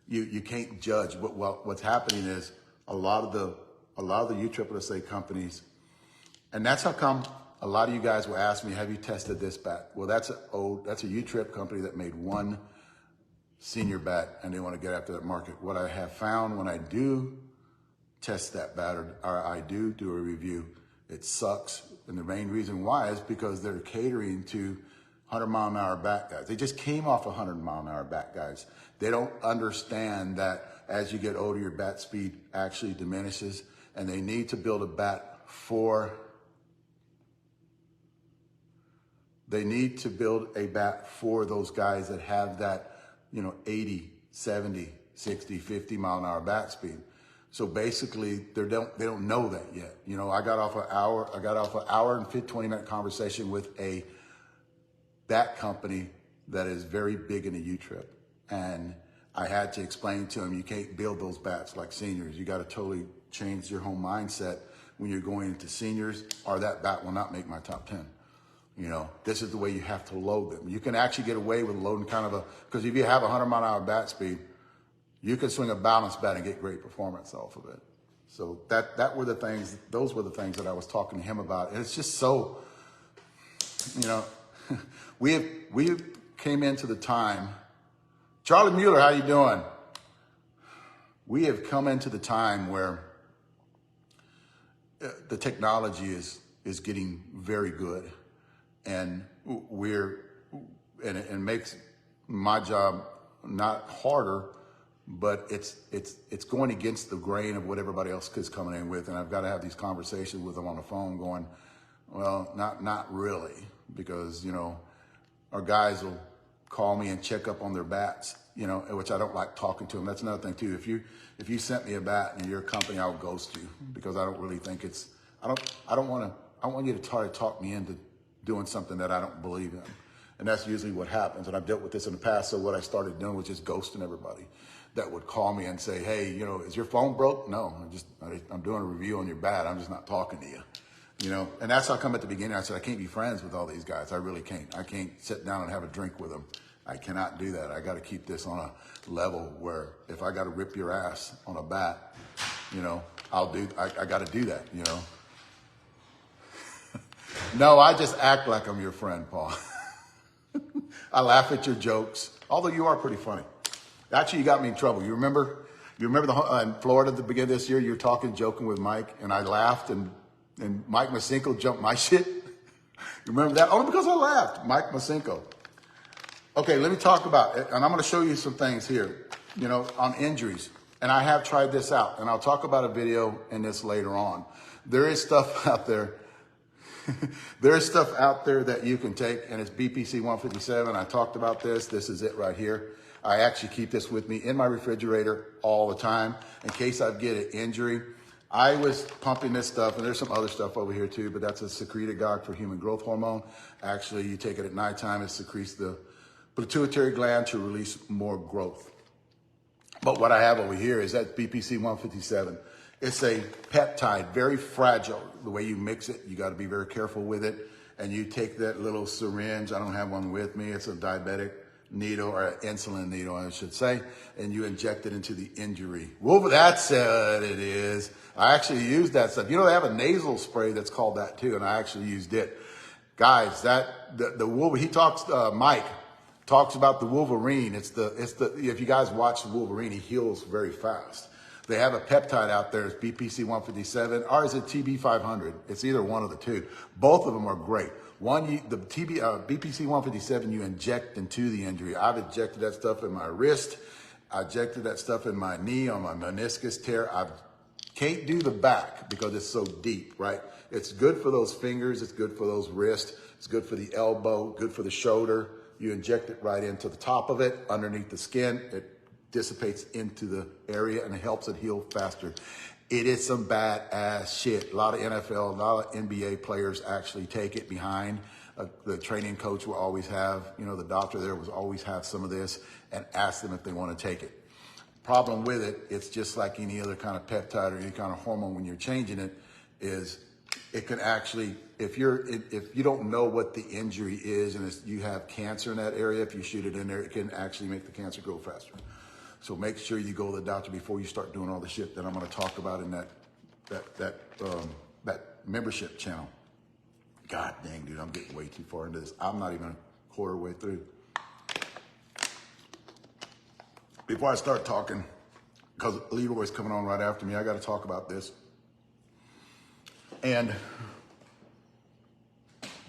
You can't judge. What's happening is a lot of the USSSA companies, and that's how come a lot of you guys will ask me, "Have you tested this bat?" Well, that's a U-Trip company that made one senior bat, and they want to get after that market. What I have found when I do test that bat, or I do a review, it sucks. And the main reason why is because they're catering to 100-mile-an-hour bat guys. They just came off 100-mile-an-hour bat guys. They don't understand that as you get older, your bat speed actually diminishes, and they need to build a bat for those guys that have that, 80, 70, 60, 50-mile-an-hour bat speed. So basically, they don't know that yet. I got off an hour and 20-minute conversation with a bat company that is very big in the U-Trip. And I had to explain to him, you can't build those bats like seniors. You got to totally change your whole mindset when you're going into seniors, or that bat will not make my top 10. You know, this is the way you have to load them. You can actually get away with loading kind of a, because if you have 100-mile-an-hour bat speed, you can swing a balanced bat and get great performance off of it. So that were the things, those were the things that I was talking to him about. And it's just so, you know, we came into the time. Charlie Mueller, how you doing? We have come into the time where the technology is getting very good, and it makes my job not harder, but it's going against the grain of what everybody else is coming in with, and I've got to have these conversations with them on the phone, going, well, not really, because you know our guys will call me and check up on their bats, you know, which I don't like talking to them. That's another thing too. If you sent me a bat and you're a company, I'll ghost you, because I don't really think it's, I want you to try to talk me into doing something that I don't believe in. And that's usually what happens. And I've dealt with this in the past. So what I started doing was just ghosting everybody that would call me and say, hey, you know, is your phone broke? No, I'm doing a review on your bat. I'm just not talking to you. You know, and that's how I come at the beginning. I said, I can't be friends with all these guys. I really can't. I can't sit down and have a drink with them. I cannot do that. I got to keep this on a level where if I got to rip your ass on a bat, you know, I got to do that, you know. No, I just act like I'm your friend, Paul. I laugh at your jokes, although you are pretty funny. Actually, you got me in trouble. You remember in Florida at the beginning of this year, you were joking with Mike, and I laughed, and Mike Masinko jumped my shit. You remember that? Only because I laughed, Mike Masinko. Okay, let me talk about it, and I'm going to show you some things here, you know, on injuries. And I have tried this out, and I'll talk about a video in this later on. There is stuff out there. There is stuff out there that you can take, and it's BPC 157. I talked about this. This is it right here. I actually keep this with me in my refrigerator all the time in case I get an injury. I was pumping this stuff, and there's some other stuff over here too, but that's a secretagogue for human growth hormone. Actually, you take it at nighttime, it secretes the pituitary gland to release more growth. But what I have over here is that BPC 157. It's a peptide, very fragile. The way you mix it, you got to be very careful with it. And you take that little syringe, I don't have one with me, it's a diabetic needle, or an insulin needle, I should say, and you inject it into the injury. Well, that's what it is. I actually used that stuff. You know, they have a nasal spray that's called that too, and I actually used it. Guys, Mike talks about the Wolverine. It's the if you guys watch the Wolverine, he heals very fast. They have a peptide out there, it's BPC 157, or is it TB 500? It's either one of the two. Both of them are great. BPC 157 you inject into the injury. I've injected that stuff in my wrist. I injected that stuff in my knee on my meniscus tear. I can't do the back because it's so deep, right? It's good for those fingers. It's good for those wrists. It's good for the elbow, good for the shoulder. You inject it right into the top of it, underneath the skin. It dissipates into the area and it helps it heal faster. It is some badass shit. A lot of NFL, a lot of NBA players actually take it behind. The training coach will always have, you know, the doctor there will always have some of this and ask them if they want to take it. Problem with it, it's just like any other kind of peptide or any kind of hormone when you're changing it, is it can actually, if you don't know what the injury is and you have cancer in that area, if you shoot it in there, it can actually make the cancer grow faster. So make sure you go to the doctor before you start doing all the shit that I'm going to talk about in that membership channel. God dang, dude, I'm getting way too far into this. I'm not even a quarter way through. Before I start talking, because Leroy's coming on right after me, I got to talk about this. And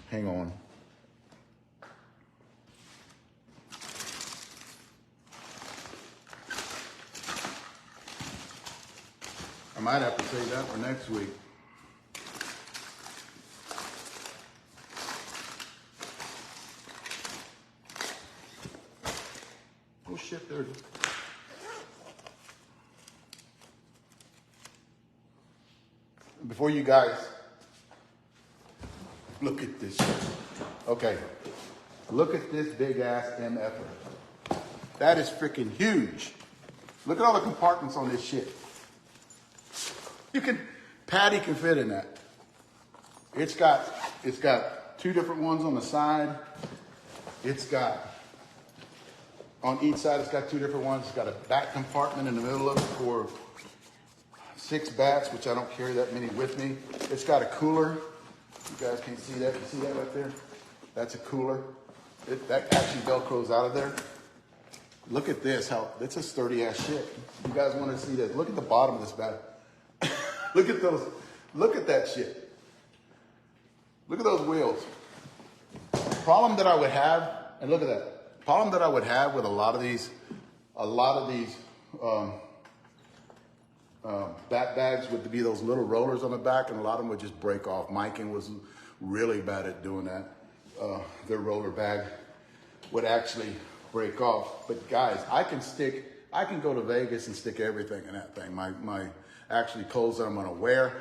hang on. I might have to save that for next week. Oh shit, there it is. Before you guys look at this shit. Okay, look at this big ass MFer. That is freaking huge. Look at all the compartments on this shit. Patty can fit in that. It's got 2 different ones on the side. It's got, on each side, it's got 2 different ones. It's got a back compartment in the middle of it for 6 bats, which I don't carry that many with me. It's got a cooler. You guys can't see that. You see that right there? That's a cooler. That actually Velcros out of there. Look at this, it's a sturdy ass shit. You guys want to see this? Look at the bottom of this bat. Look at those, look at that shit. Look at those wheels. Problem that I would have, and look at that. Problem that I would have with a lot of these bat bags would be those little rollers on the back, and a lot of them would just break off. Miken was really bad at doing that. Their roller bag would actually break off. But guys, I can go to Vegas and stick everything in that thing. My actually clothes that I'm gonna wear,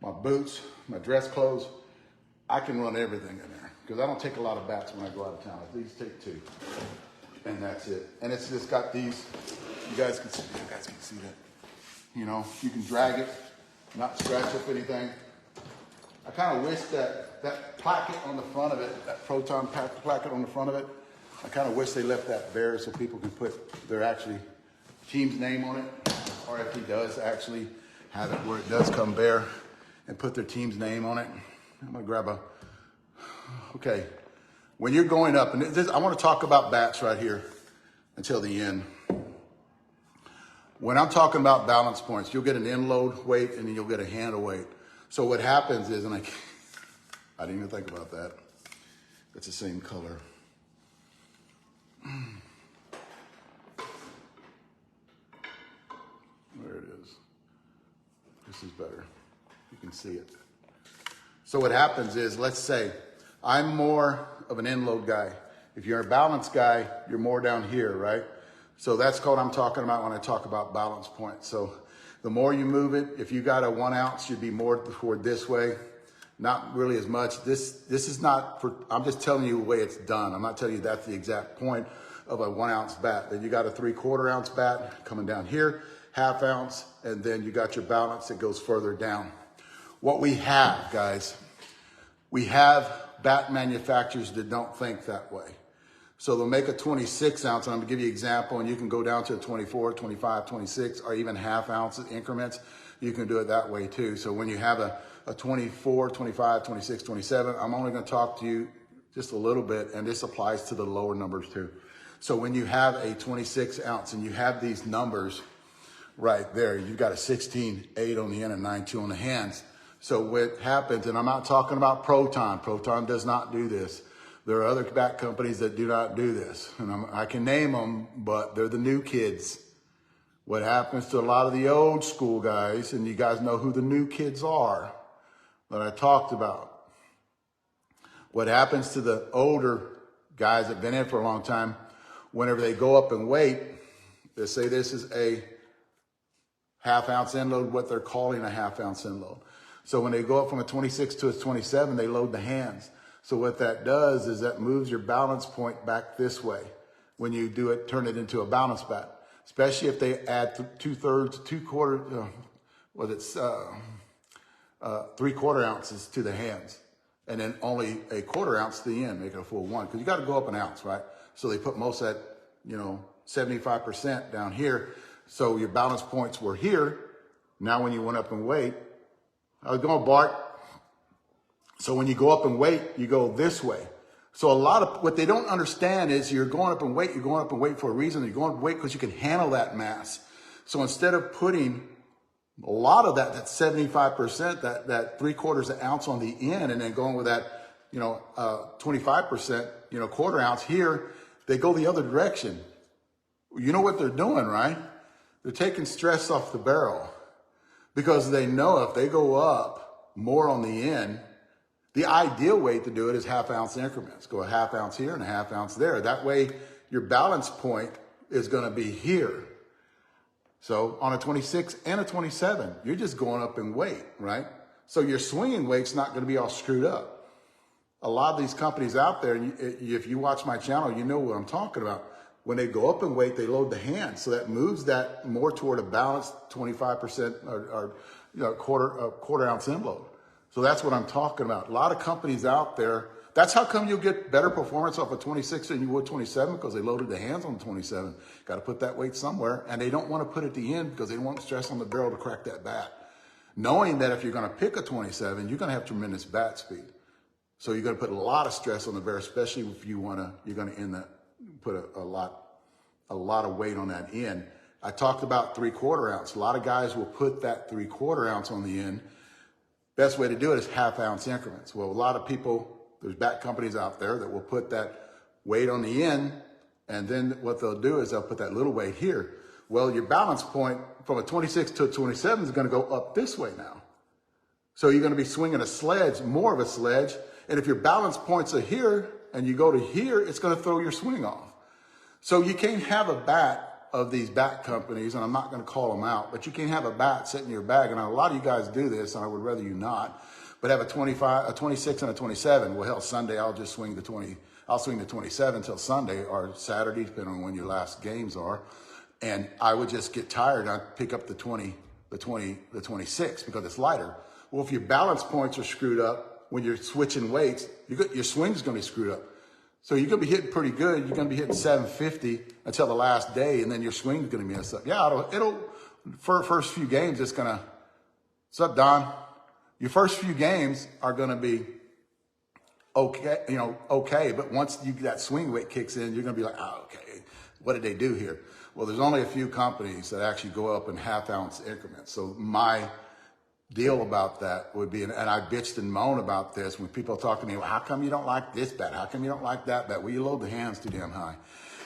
my boots, my dress clothes, I can run everything in there. Because I don't take a lot of bats when I go out of town. I at least take 2. And that's it. And it's just got these, you guys can see that. You know, you can drag it, not scratch up anything. I kind of wish that placket on the front of it, that Proton placket on the front of it, I kind of wish they left that bare so people can put their actually team's name on it. Or if he does actually have it where it does come bare and put their team's name on it. I'm gonna grab okay. When you're going up, and I want to talk about bats right here until the end. When I'm talking about balance points, you'll get an end load weight and then you'll get a handle weight. So what happens is, and I didn't even think about that. It's the same color. There it is. This is better. You can see it. So what happens is, let's say I'm more of an end load guy. If you're a balance guy, you're more down here, right? So that's what I'm talking about when I talk about balance points. So the more you move it, if you got a 1 ounce, you'd be more toward this way. Not really as much. This is not for, I'm just telling you the way it's done. I'm not telling you that's the exact point of a 1 ounce bat. Then you got a 3/4 ounce bat coming down here, 1/2 ounce, and then you got your balance that goes further down. What we have, guys, we have bat manufacturers that don't think that way. So they'll make a 26 ounce, and I'm gonna give you an example, and you can go down to a 24, 25, 26, or even 1/2 ounce increments. You can do it that way too. So when you have a 24, 25, 26, 27, I'm only gonna talk to you just a little bit, and this applies to the lower numbers too. So when you have a 26 ounce and you have these numbers right there, you've got a 16.8 on the end and 9.2 on the hands. So what happens, and I'm not talking about Proton. Proton does not do this. There are other bat companies that do not do this. And I can name them, but they're the new kids. What happens to a lot of the old school guys, and you guys know who the new kids are that I talked about. What happens to the older guys that have been in for a long time, whenever they go up in weight, they say this is a 1/2 ounce end load, what they're calling a 1/2 ounce end load. So when they go up from a 26 to a 27, they load the hands. So what that does is that moves your balance point back this way. When you do it, turn it into a balance bat, especially if they add 2/3, 3/4 ounces to the hands, and then only a 1/4 ounce to the end, make it a full 1. Because you got to go up an ounce, right? So they put most of that, 75% down here. So your balance points were here. Now when you went up in weight, how's it going, Bart? So when you go up in weight, you go this way. So a lot of what they don't understand is you're going up in weight for a reason. You're going up in weight because you can handle that mass. So instead of putting a lot of that 75%, that 3/4 ounce on the end, and then going with that, 25%, 1/4 ounce here, they go the other direction. You know what they're doing, right? They're taking stress off the barrel because they know if they go up more on the end, the ideal way to do it is 1/2 ounce increments. Go a 1/2 ounce here and a 1/2 ounce there. That way your balance point is going to be here. So on a 26 and a 27, you're just going up in weight, right? So your swinging weight's not going to be all screwed up. A lot of these companies out there, if you watch my channel, you know what I'm talking about. when they go up in weight, they load the hands. So that moves that more toward a balanced 25% or quarter ounce end load. So that's what I'm talking about. A lot of companies out there, that's how come you'll get better performance off a 26 than you would 27, because they loaded the hands on 27. Got to put that weight somewhere, and they don't want to put it at the end because they don't want stress on the barrel to crack that bat. Knowing that if you're going to pick a 27, you're going to have tremendous bat speed. So you're going to put a lot of stress on the barrel, especially if you're going to end that, put a lot of weight on that end. I talked about 3/4 ounce. A lot of guys will put that 3/4 ounce on the end. Best way to do it is half ounce increments. Well, a lot of people, there's bat companies out there that will put that weight on the end, and then what they'll do is they'll put that little weight here. Well, your balance point from a 26 to a 27 is going to go up this way now. So you're going to be swinging a sledge, more of a sledge. And if your balance points are here and you go to here, it's going to throw your swing off. So you can't have a bat of these bat companies, and I'm not going to call them out, but you can't have a bat sit in your bag. And a lot of you guys do this, and I would rather you not, but have a 25, a 26 and a 27. Well, hell, Sunday I'll just swing the 20. I'll swing the 27 till Sunday or Saturday, depending on when your last games are. And I would just get tired and I'd pick up the 26 because it's lighter. Well, if your balance points are screwed up when you're switching weights, your swing's going to be screwed up. So you're going to be hitting pretty good. You're going to be hitting 750 until the last day, and then your swing's going to be messed up. Yeah, it'll for first few games, it's going to, what's up, Don? Your first few games are going to be okay, okay. But once that swing weight kicks in, you're going to be like, okay, what did they do here? Well, there's only a few companies that actually go up in half ounce increments. So my deal about that would be, and I bitched and moaned about this when people talk to me, well, how come you don't like this bat? How come you don't like that bat? Well, you load the hands too damn high.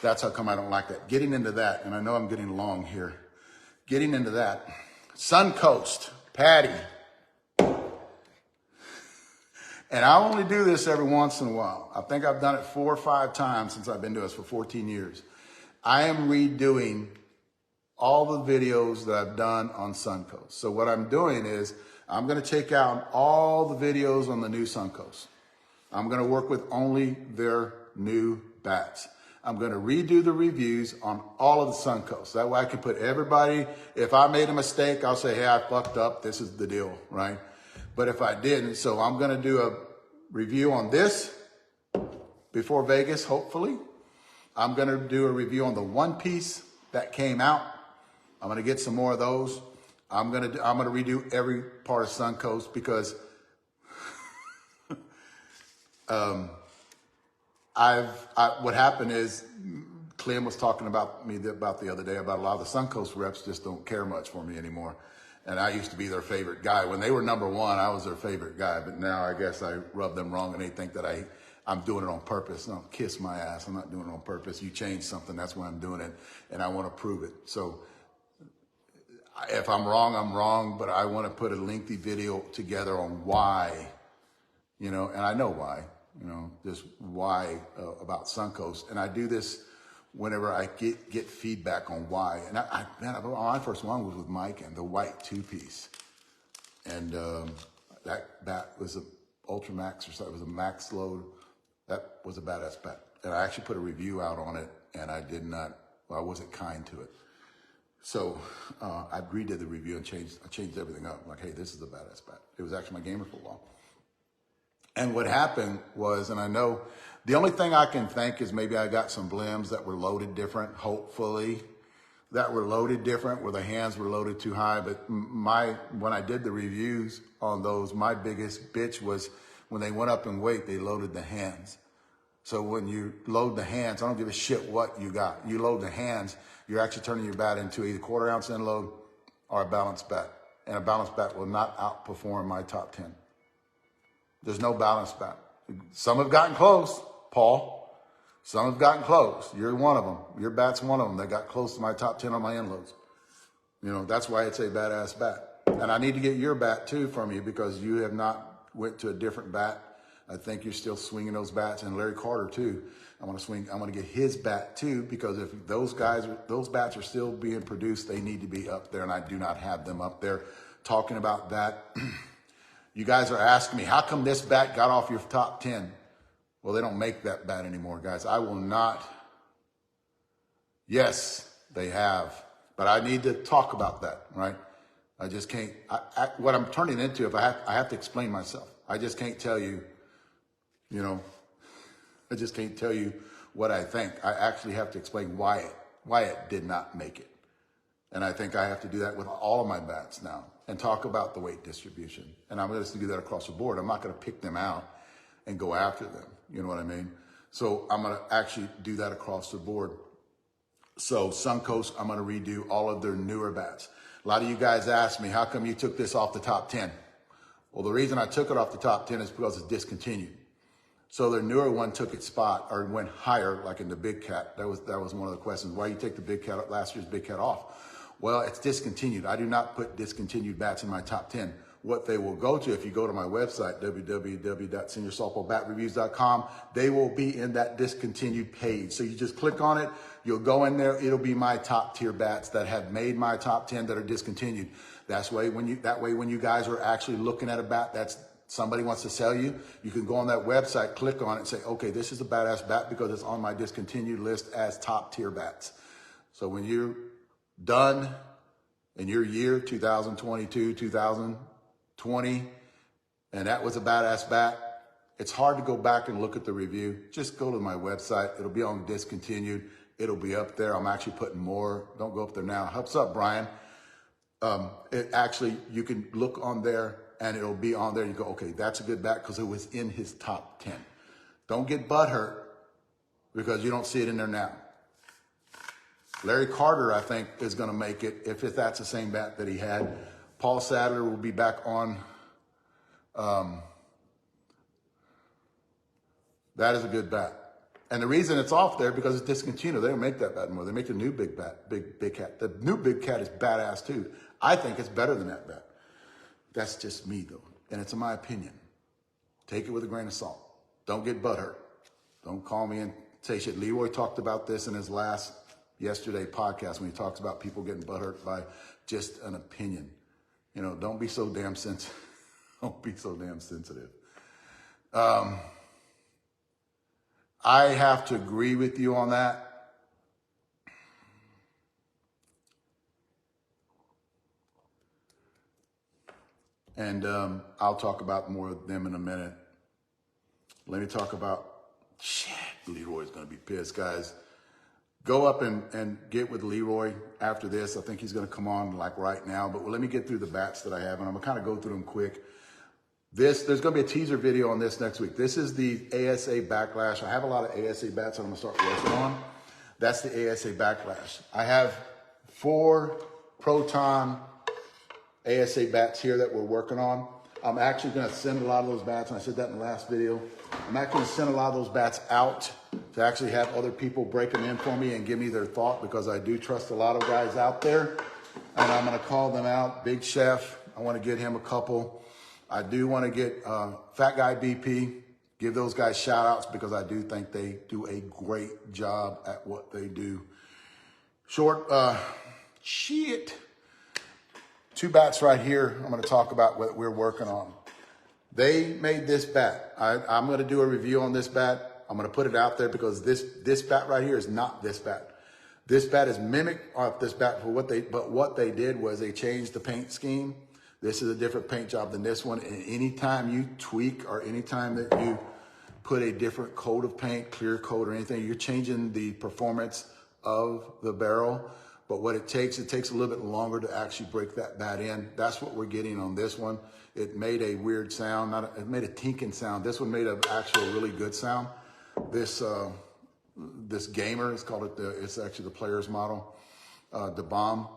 That's how come I don't like that. Getting into that, and I know I'm getting long here. Getting into that, Suncoast, Patty. And I only do this every once in a while. I think I've done it 4 or 5 times since I've been doing this for 14 years. I am redoing all the videos that I've done on Suncoast. So what I'm doing is I'm going to take out all the videos on the new Suncoast. I'm going to work with only their new bats. I'm going to redo the reviews on all of the Suncoast. That way I can put everybody, if I made a mistake, I'll say, hey, I fucked up. This is the deal, right? But if I didn't, so I'm going to do a review on this before Vegas, hopefully. I'm going to do a review on the one piece that came out. I'm going to get some more of those. I'm going to redo every part of Suncoast because what happened is Clem was talking about me about the other day about a lot of the Suncoast reps just don't care much for me anymore. And I used to be their favorite guy. When they were number one, I was their favorite guy. But now I guess I rub them wrong and they think that I'm doing it on purpose. No, kiss my ass. I'm not doing it on purpose. You change something, that's why I'm doing it. And I want to prove it. So if I'm wrong, I'm wrong. But I want to put a lengthy video together on why, and I know why, just why about Suncoast. And I do this whenever I get feedback on why. And my first one was with Mike and the white 2-piece. And that bat was an Ultra Max or something. It was a max load. That was a badass bat. And I actually put a review out on it, and I wasn't kind to it. So I redid the review and I changed everything up. Like, hey, this is a badass bat. It was actually my gamer football. And what happened was, and I know the only thing I can think is maybe I got some blims that were loaded different, hopefully, that were loaded different, where the hands were loaded too high. But when I did the reviews on those, my biggest bitch was when they went up in weight, they loaded the hands. So when you load the hands, I don't give a shit what you got. You load the hands, you're actually turning your bat into either quarter ounce end load or a balanced bat. And a balanced bat will not outperform my top 10. There's no balanced bat. Some have gotten close, Paul. Some have gotten close. You're one of them. Your bat's one of them that got close to my top 10 on my end loads. That's why it's a badass bat. And I need to get your bat too from you because you have not went to a different bat. I think you're still swinging those bats, and Larry Carter too. I want to get his bat too, because if those bats are still being produced, they need to be up there, and I do not have them up there. Talking about that, you guys are asking me, how come this bat got off your top 10? Well, they don't make that bat anymore, guys. I will not Yes, they have. But I need to talk about that, right? I just can't, what I'm turning into, if I have to explain myself. I just can't tell you, you know, I just can't tell you what I think. I actually have to explain why it did not make it. And I think I have to do that with all of my bats now and talk about the weight distribution. And I'm going to do that across the board. I'm not going to pick them out and go after them. You know what I mean? So I'm going to actually do that across the board. So Suncoast, I'm going to redo all of their newer bats. A lot of you guys asked me, how come you took this off the top 10? Well, the reason I took it off the top 10 is because it's discontinued. So their newer one took its spot or went higher, like in the Big Cat. That was one of the questions. Why you take the Big Cat, last year's Big Cat off? Well, it's discontinued. I do not put discontinued bats in my top 10. What they will go to, if you go to my website, www.seniorsoftballbatreviews.com, they will be in that discontinued page. So you just click on it, you'll go in there, it'll be my top tier bats that have made my top 10 that are discontinued. That way, when you guys are actually looking at a bat that's somebody wants to sell you, you can go on that website, click on it and say, okay, this is a badass bat because it's on my discontinued list as top tier bats. So when you're done in your year, 2022, 2020, and that was a badass bat, it's hard to go back and look at the review. Just go to my website. It'll be on discontinued. It'll be up there. I'm actually putting more. Don't go up there now. What's up, Brian? It actually, you can look on there and it'll be on there. You go, okay, that's a good bat because it was in his top 10. Don't get butthurt because you don't see it in there now. Larry Carter, I think, is going to make it if that's the same bat that he had. Paul Sadler will be back on. That is a good bat. And the reason it's off there because it's discontinued. They don't make that bat anymore. They make the new big bat, big cat. The new big cat is badass too. I think it's better than that bat. That's just me though. And it's in my opinion. Take it with a grain of salt. Don't get butthurt. Don't call me and say shit. Leroy talked about this in his yesterday podcast when he talks about people getting butthurt by just an opinion. You know, don't be so damn sensitive. Don't be so damn sensitive. I have to agree with you on that. And I'll talk about more of them in a minute. Let me talk about, shit, Leroy's going to be pissed, guys. Go up and get with Leroy after this. I think he's going to come on like right now. But let me get through the bats that I have, and I'm going to kind of go through them quick. There's going to be a teaser video on this next week. This is the ASA Backlash. I have a lot of ASA bats I'm going to start working on. That's the ASA Backlash. I have 4 Proton ASA bats here that we're working on. I'm actually going to send a lot of those bats, and I said that in the last video. I'm actually going to send a lot of those bats out to actually have other people break them in for me and give me their thought because I do trust a lot of guys out there. And I'm going to call them out. Big Chef, I want to get him a couple. I do want to get Fat Guy BP, give those guys shout outs because I do think they do a great job at what they do. Shit. 2 bats right here I'm going to talk about what we're working on. They made this bat. I'm going to do a review on this bat. I'm going to put it out there because this bat right here is not this bat. This bat is mimicked off this bat for what they did was they changed the paint scheme. This is a different paint job than this one. And anytime you tweak or anytime that you put a different coat of paint, clear coat or anything, you're changing the performance of the barrel. But what it takes a little bit longer to actually break that bat in. That's what we're getting on this one. It made a weird sound. It made a tinking sound. This one made an actual really good sound. This Gamer, it's called it's actually the player's model, the bomb.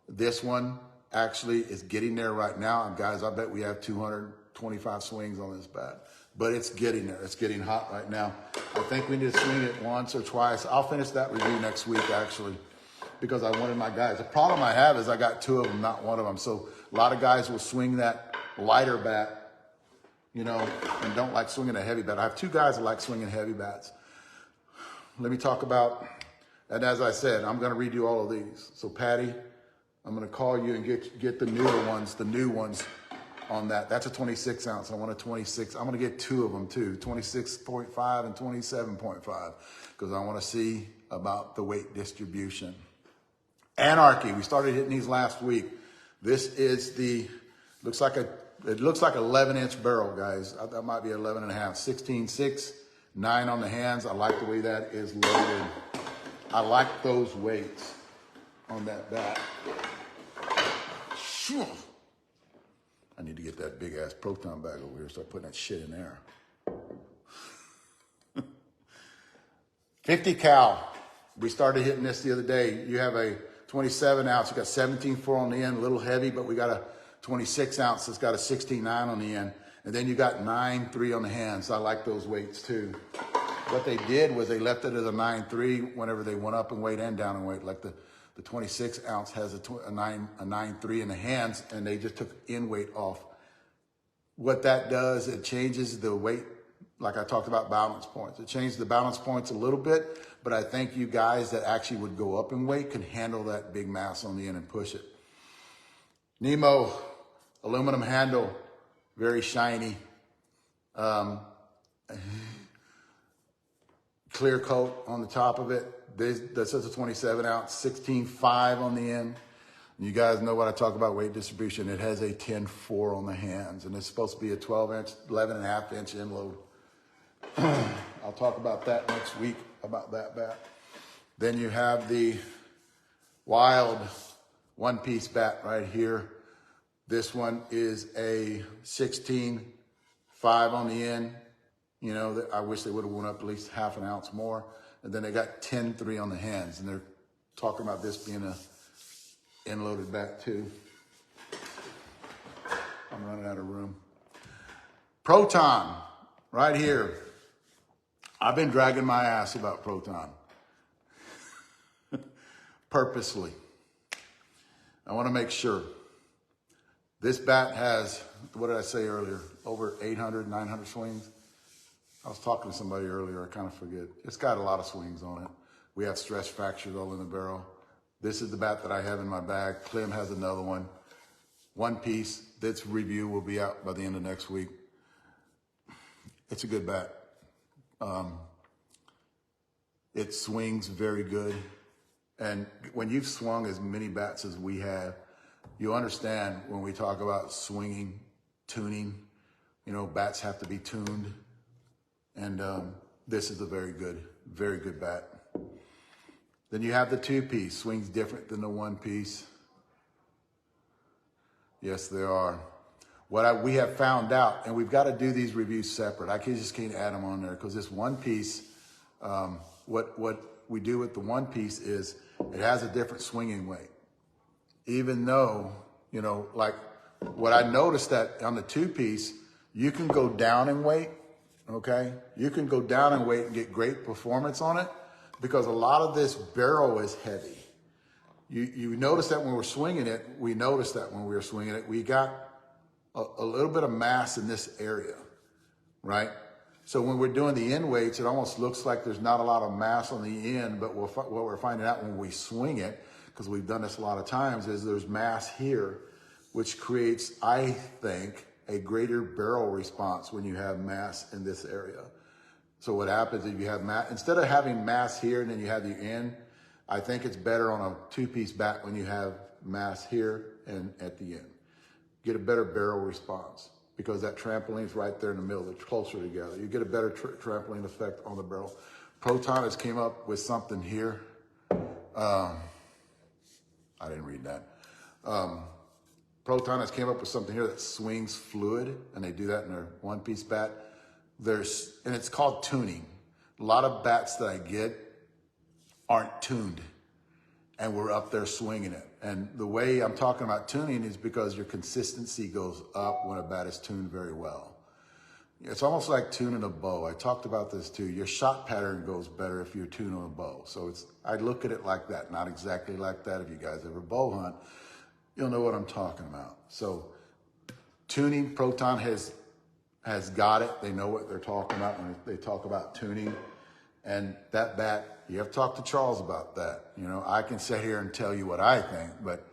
This one actually is getting there right now. And guys, I bet we have 225 swings on this bat. But it's getting there. It's getting hot right now. I think we need to swing it once or twice. I'll finish that review next week, actually, because I wanted my guys. The problem I have is I got 2 of them, not 1 of them. So a lot of guys will swing that lighter bat, you know, and don't like swinging a heavy bat. I have 2 guys that like swinging heavy bats. Let me talk about, and as I said, I'm going to redo all of these. So Patty, I'm going to call you and get the new ones on that. That's a 26 ounce. I want a 26. I'm going to get 2 of them too, 26.5 and 27.5, because I want to see about the weight distribution. Anarchy, we started hitting these last week. This is it looks like 11-inch barrel, guys. That might be 11 and a half. 16.6, 9 on the hands. I like the way that is loaded. I like those weights on that bat. I need to get that big ass proton bag over here, start putting that shit in there. 50 cal. We started hitting this the other day. You have a 27 ounce, you got 17.4 on the end, a little heavy, but we got a 26 ounce that's got a 16.9 on the end. And then you got 9.3 on the hands. I like those weights too. What they did was they left it as a 9.3 whenever they went up in weight and down in weight. Like the 26 ounce has a 9.3 in the hands, and they just took in weight off. What that does, it changes the weight, like I talked about balance points. It changes the balance points a little bit, but I think you guys that actually would go up in weight can handle that big mass on the end and push it. Nemo, aluminum handle, very shiny. Clear coat on the top of it. This is a 27 ounce, 16.5 on the end. You guys know what I talk about weight distribution. It has a 10.4 on the hands, and it's supposed to be a 12-inch, 11.5-inch end load. I'll talk about that next week, about that bat. Then you have the Wild one-piece bat right here. This one is a 16.5 on the end. You know, I wish they would have went up at least half an ounce more. And then they got 10.3 on the hands, and they're talking about this being a end-loaded bat too. I'm running out of room. Proton, right here. I've been dragging my ass about Proton. Purposely. I want to make sure. This bat has, what did I say earlier? Over 800, 900 swings. I was talking to somebody earlier, I kind of forget. It's got a lot of swings on it. We have stress fractures all in the barrel. This is the bat that I have in my bag. Clem has another one. One piece. This review will be out by the end of next week. It's a good bat. It swings very good. And when you've swung as many bats as we have, you understand when we talk about swinging, tuning, you know, bats have to be tuned. And this is a very good bat. Then you have the two-piece. Swings different than the one-piece. Yes, they are. What we have found out, and we've got to do these reviews separate. I just can't add them on there because this one-piece, what we do with the one-piece is it has a different swinging weight. Even though, you know, like what I noticed that on the two-piece, you can go down in weight. Okay, you can go down in weight and get great performance on it because a lot of this barrel is heavy. You notice that when we're swinging it, we got a little bit of mass in this area, right? So when we're doing the end weights, it almost looks like there's not a lot of mass on the end, but what we're finding out when we swing it, because we've done this a lot of times, is there's mass here, which creates, I think, a greater barrel response when you have mass in this area. So what happens is you have mass, instead of having mass here and then you have the end, I think it's better on a two-piece bat when you have mass here and at the end. Get a better barrel response because that trampoline's right there in the middle. They're closer together. You get a better trampoline effect on the barrel. Proton has came up with something here. I didn't read that. Proton has came up with something here that swings fluid, and they do that in their one-piece bat. And it's called tuning. A lot of bats that I get aren't tuned, and we're up there swinging it. And the way I'm talking about tuning is because your consistency goes up when a bat is tuned very well. It's almost like tuning a bow. I talked about this too. Your shot pattern goes better if you're tuning a bow. So I look at it like that, not exactly like that. If you guys ever bow hunt, you'll know what I'm talking about. So tuning, Proton has got it. They know what they're talking about when they talk about tuning. And that bat, you have to talk to Charles about that. You know, I can sit here and tell you what I think, but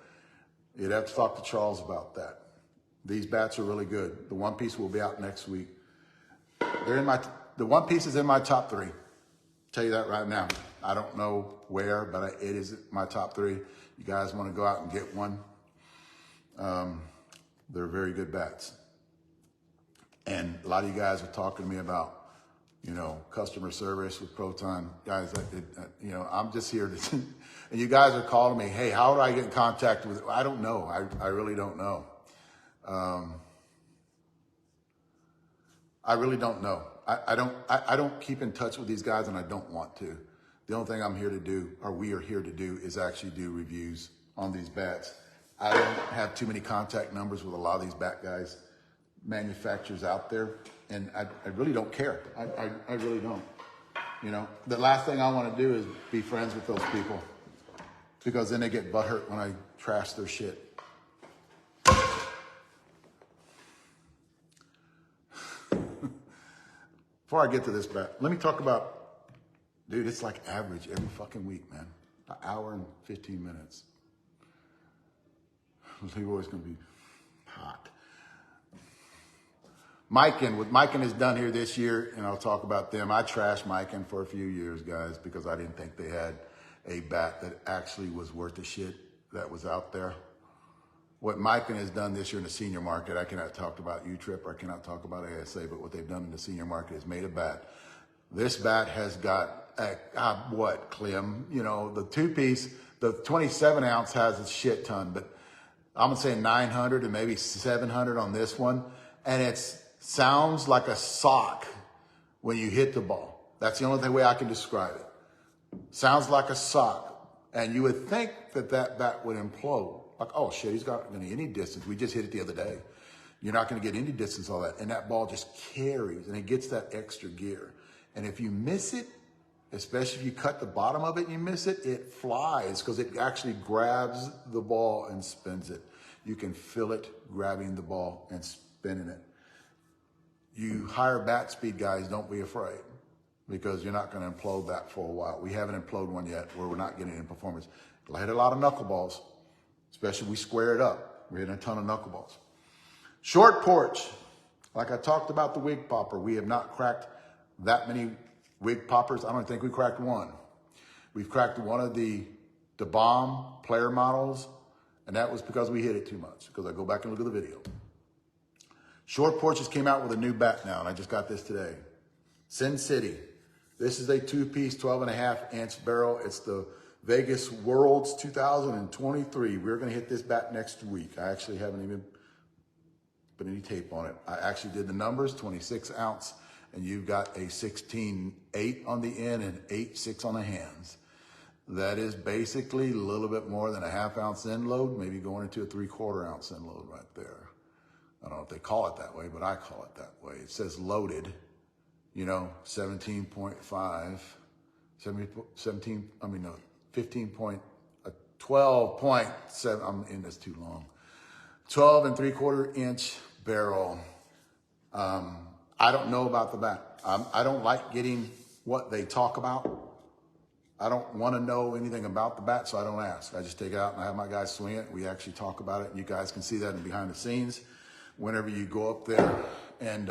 you'd have to talk to Charles about that. These bats are really good. The one piece will be out next week. The one piece is in my top 3. Tell you that right now. I don't know where, but it is my top 3. You guys want to go out and get one. They're very good bats. And a lot of you guys are talking to me about, customer service with Proton. Guys, I'm just here to, and you guys are calling me, hey, how do I get in contact with, I don't know. I really don't know. I really don't know. I don't keep in touch with these guys, and I don't want to. The only thing I'm here to do, or we are here to do, is actually do reviews on these bats. I don't have too many contact numbers with a lot of these bat guys, manufacturers out there, and I really don't care. I really don't. The last thing I want to do is be friends with those people, because then they get butthurt when I trash their shit. Before I get to this bat, let me talk about, dude, it's like average every fucking week, man. An hour and 15 minutes. Leroy's going to be hot. Mikan, what Mikan has done here this year, and I'll talk about them. I trashed Mikan for a few years, guys, because I didn't think they had a bat that actually was worth the shit that was out there. What Mikan has done this year in the senior market, I cannot talk about U-Trip, or I cannot talk about ASA, but what they've done in the senior market is made a bat. This bat has got, what, Clem? The 2-piece, the 27-ounce has a shit ton, but I'm going to say 900 and maybe 700 on this one. And it sounds like a sock when you hit the ball. That's the only way I can describe it. Sounds like a sock. And you would think that bat would implode. Like, oh shit, he's not going to get any distance. We just hit it the other day. You're not going to get any distance, all that. And that ball just carries, and it gets that extra gear. And if you miss it, especially if you cut the bottom of it and you miss it, it flies, because it actually grabs the ball and spins it. You can feel it grabbing the ball and spinning it. You hire bat speed guys, don't be afraid, because you're not going to implode that for a while. We haven't imploded one yet where we're not getting in performance. I hit a lot of knuckleballs, especially we square it up. We're hitting a ton of knuckleballs. Short porch. Like I talked about the wig popper, we have not cracked that many wig poppers. I don't think we cracked one. We've cracked one of the bomb player models, and that was because we hit it too much, because I go back and look at the video. Short Porches came out with a new bat now, and I just got this today. Sin City. This is a 2-piece, 12.5-inch barrel. It's the Vegas Worlds 2023. We're going to hit this bat next week. I actually haven't even put any tape on it. I actually did the numbers, 26 ounce, and you've got a 16.8 on the end and 8.6 on the hands. That is basically a little bit more than a 1/2 ounce end load, maybe going into a 3/4 ounce end load right there. I don't know if they call it that way, but I call it that way. It says loaded, 17.5, 12.7, I'm in this too long. 12 3/4 inch barrel. I don't know about the bat. I don't like getting what they talk about. I don't want to know anything about the bat, so I don't ask. I just take it out and I have my guys swing it. We actually talk about it, and you guys can see that in behind the scenes whenever you go up there and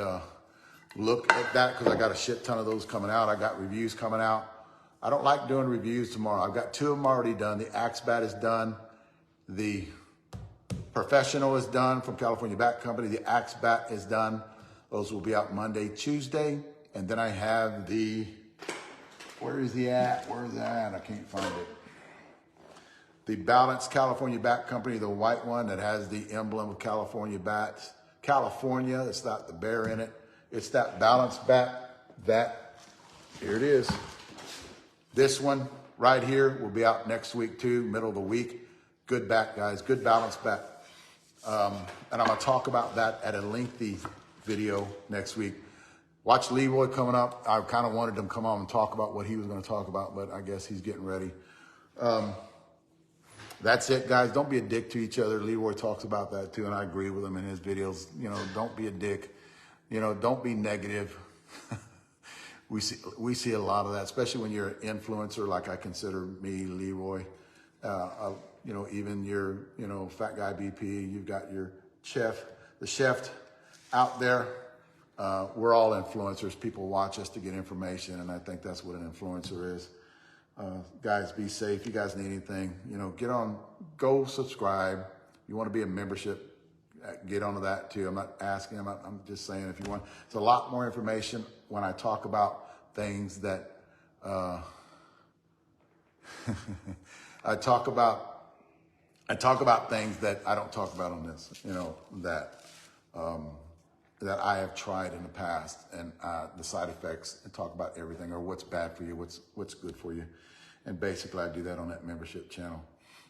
look at that, because I got a shit ton of those coming out. I got reviews coming out. I don't like doing reviews tomorrow. I've got 2 of them already done. The Axe Bat is done. The Professional is done from California Bat Company. The Axe Bat is done. Those will be out Monday, Tuesday. And then I have the, where is he at? Where is that? I can't find it. The Balanced California Bat Company, the white one that has the emblem of California Bats. California, it's not the bear in it. It's that Balanced Bat. That, here it is. This one right here will be out next week too, middle of the week. Good bat, guys, good Balanced Bat. And I'm gonna talk about that at a lengthy video next week. Watch Leroy coming up. I kind of wanted him to come on and talk about what he was going to talk about, but I guess he's getting ready. That's it, guys. Don't be a dick to each other. Leroy talks about that too, and I agree with him in his videos. Don't be a dick. Don't be negative. We see a lot of that, especially when you're an influencer like I consider me, Leroy. Even your, Fat Guy BP. You've got your chef, the chef out there. We're all influencers. People watch us to get information, and I think that's what an influencer is. Guys, be safe. You guys need anything, go subscribe. You want to be a membership, get onto that too. I'm not asking, I'm just saying if you want. It's a lot more information when I talk about things that, I talk about things that I don't talk about on this, that I have tried in the past, and the side effects, and talk about everything, or what's bad for you, what's good for you. And basically I do that on that membership channel.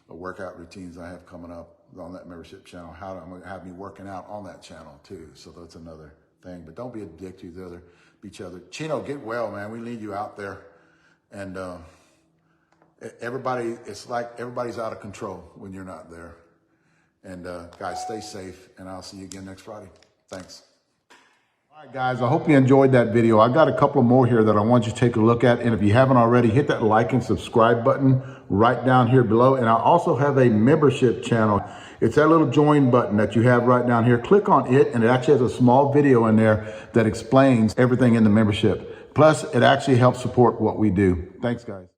The workout routines I have coming up on that membership channel, I'm gonna have me working out on that channel too. So that's another thing, but don't be addicted to each other. Chino, get well, man. We need you out there. And it's like everybody's out of control when you're not there. And guys, stay safe, and I'll see you again next Friday. Thanks. All right, guys, I hope you enjoyed that video. I got a couple more here that I want you to take a look at. And if you haven't already, hit that like and subscribe button right down here below. And I also have a membership channel. It's that little join button that you have right down here. Click on it, and it actually has a small video in there that explains everything in the membership. Plus, it actually helps support what we do. Thanks, guys.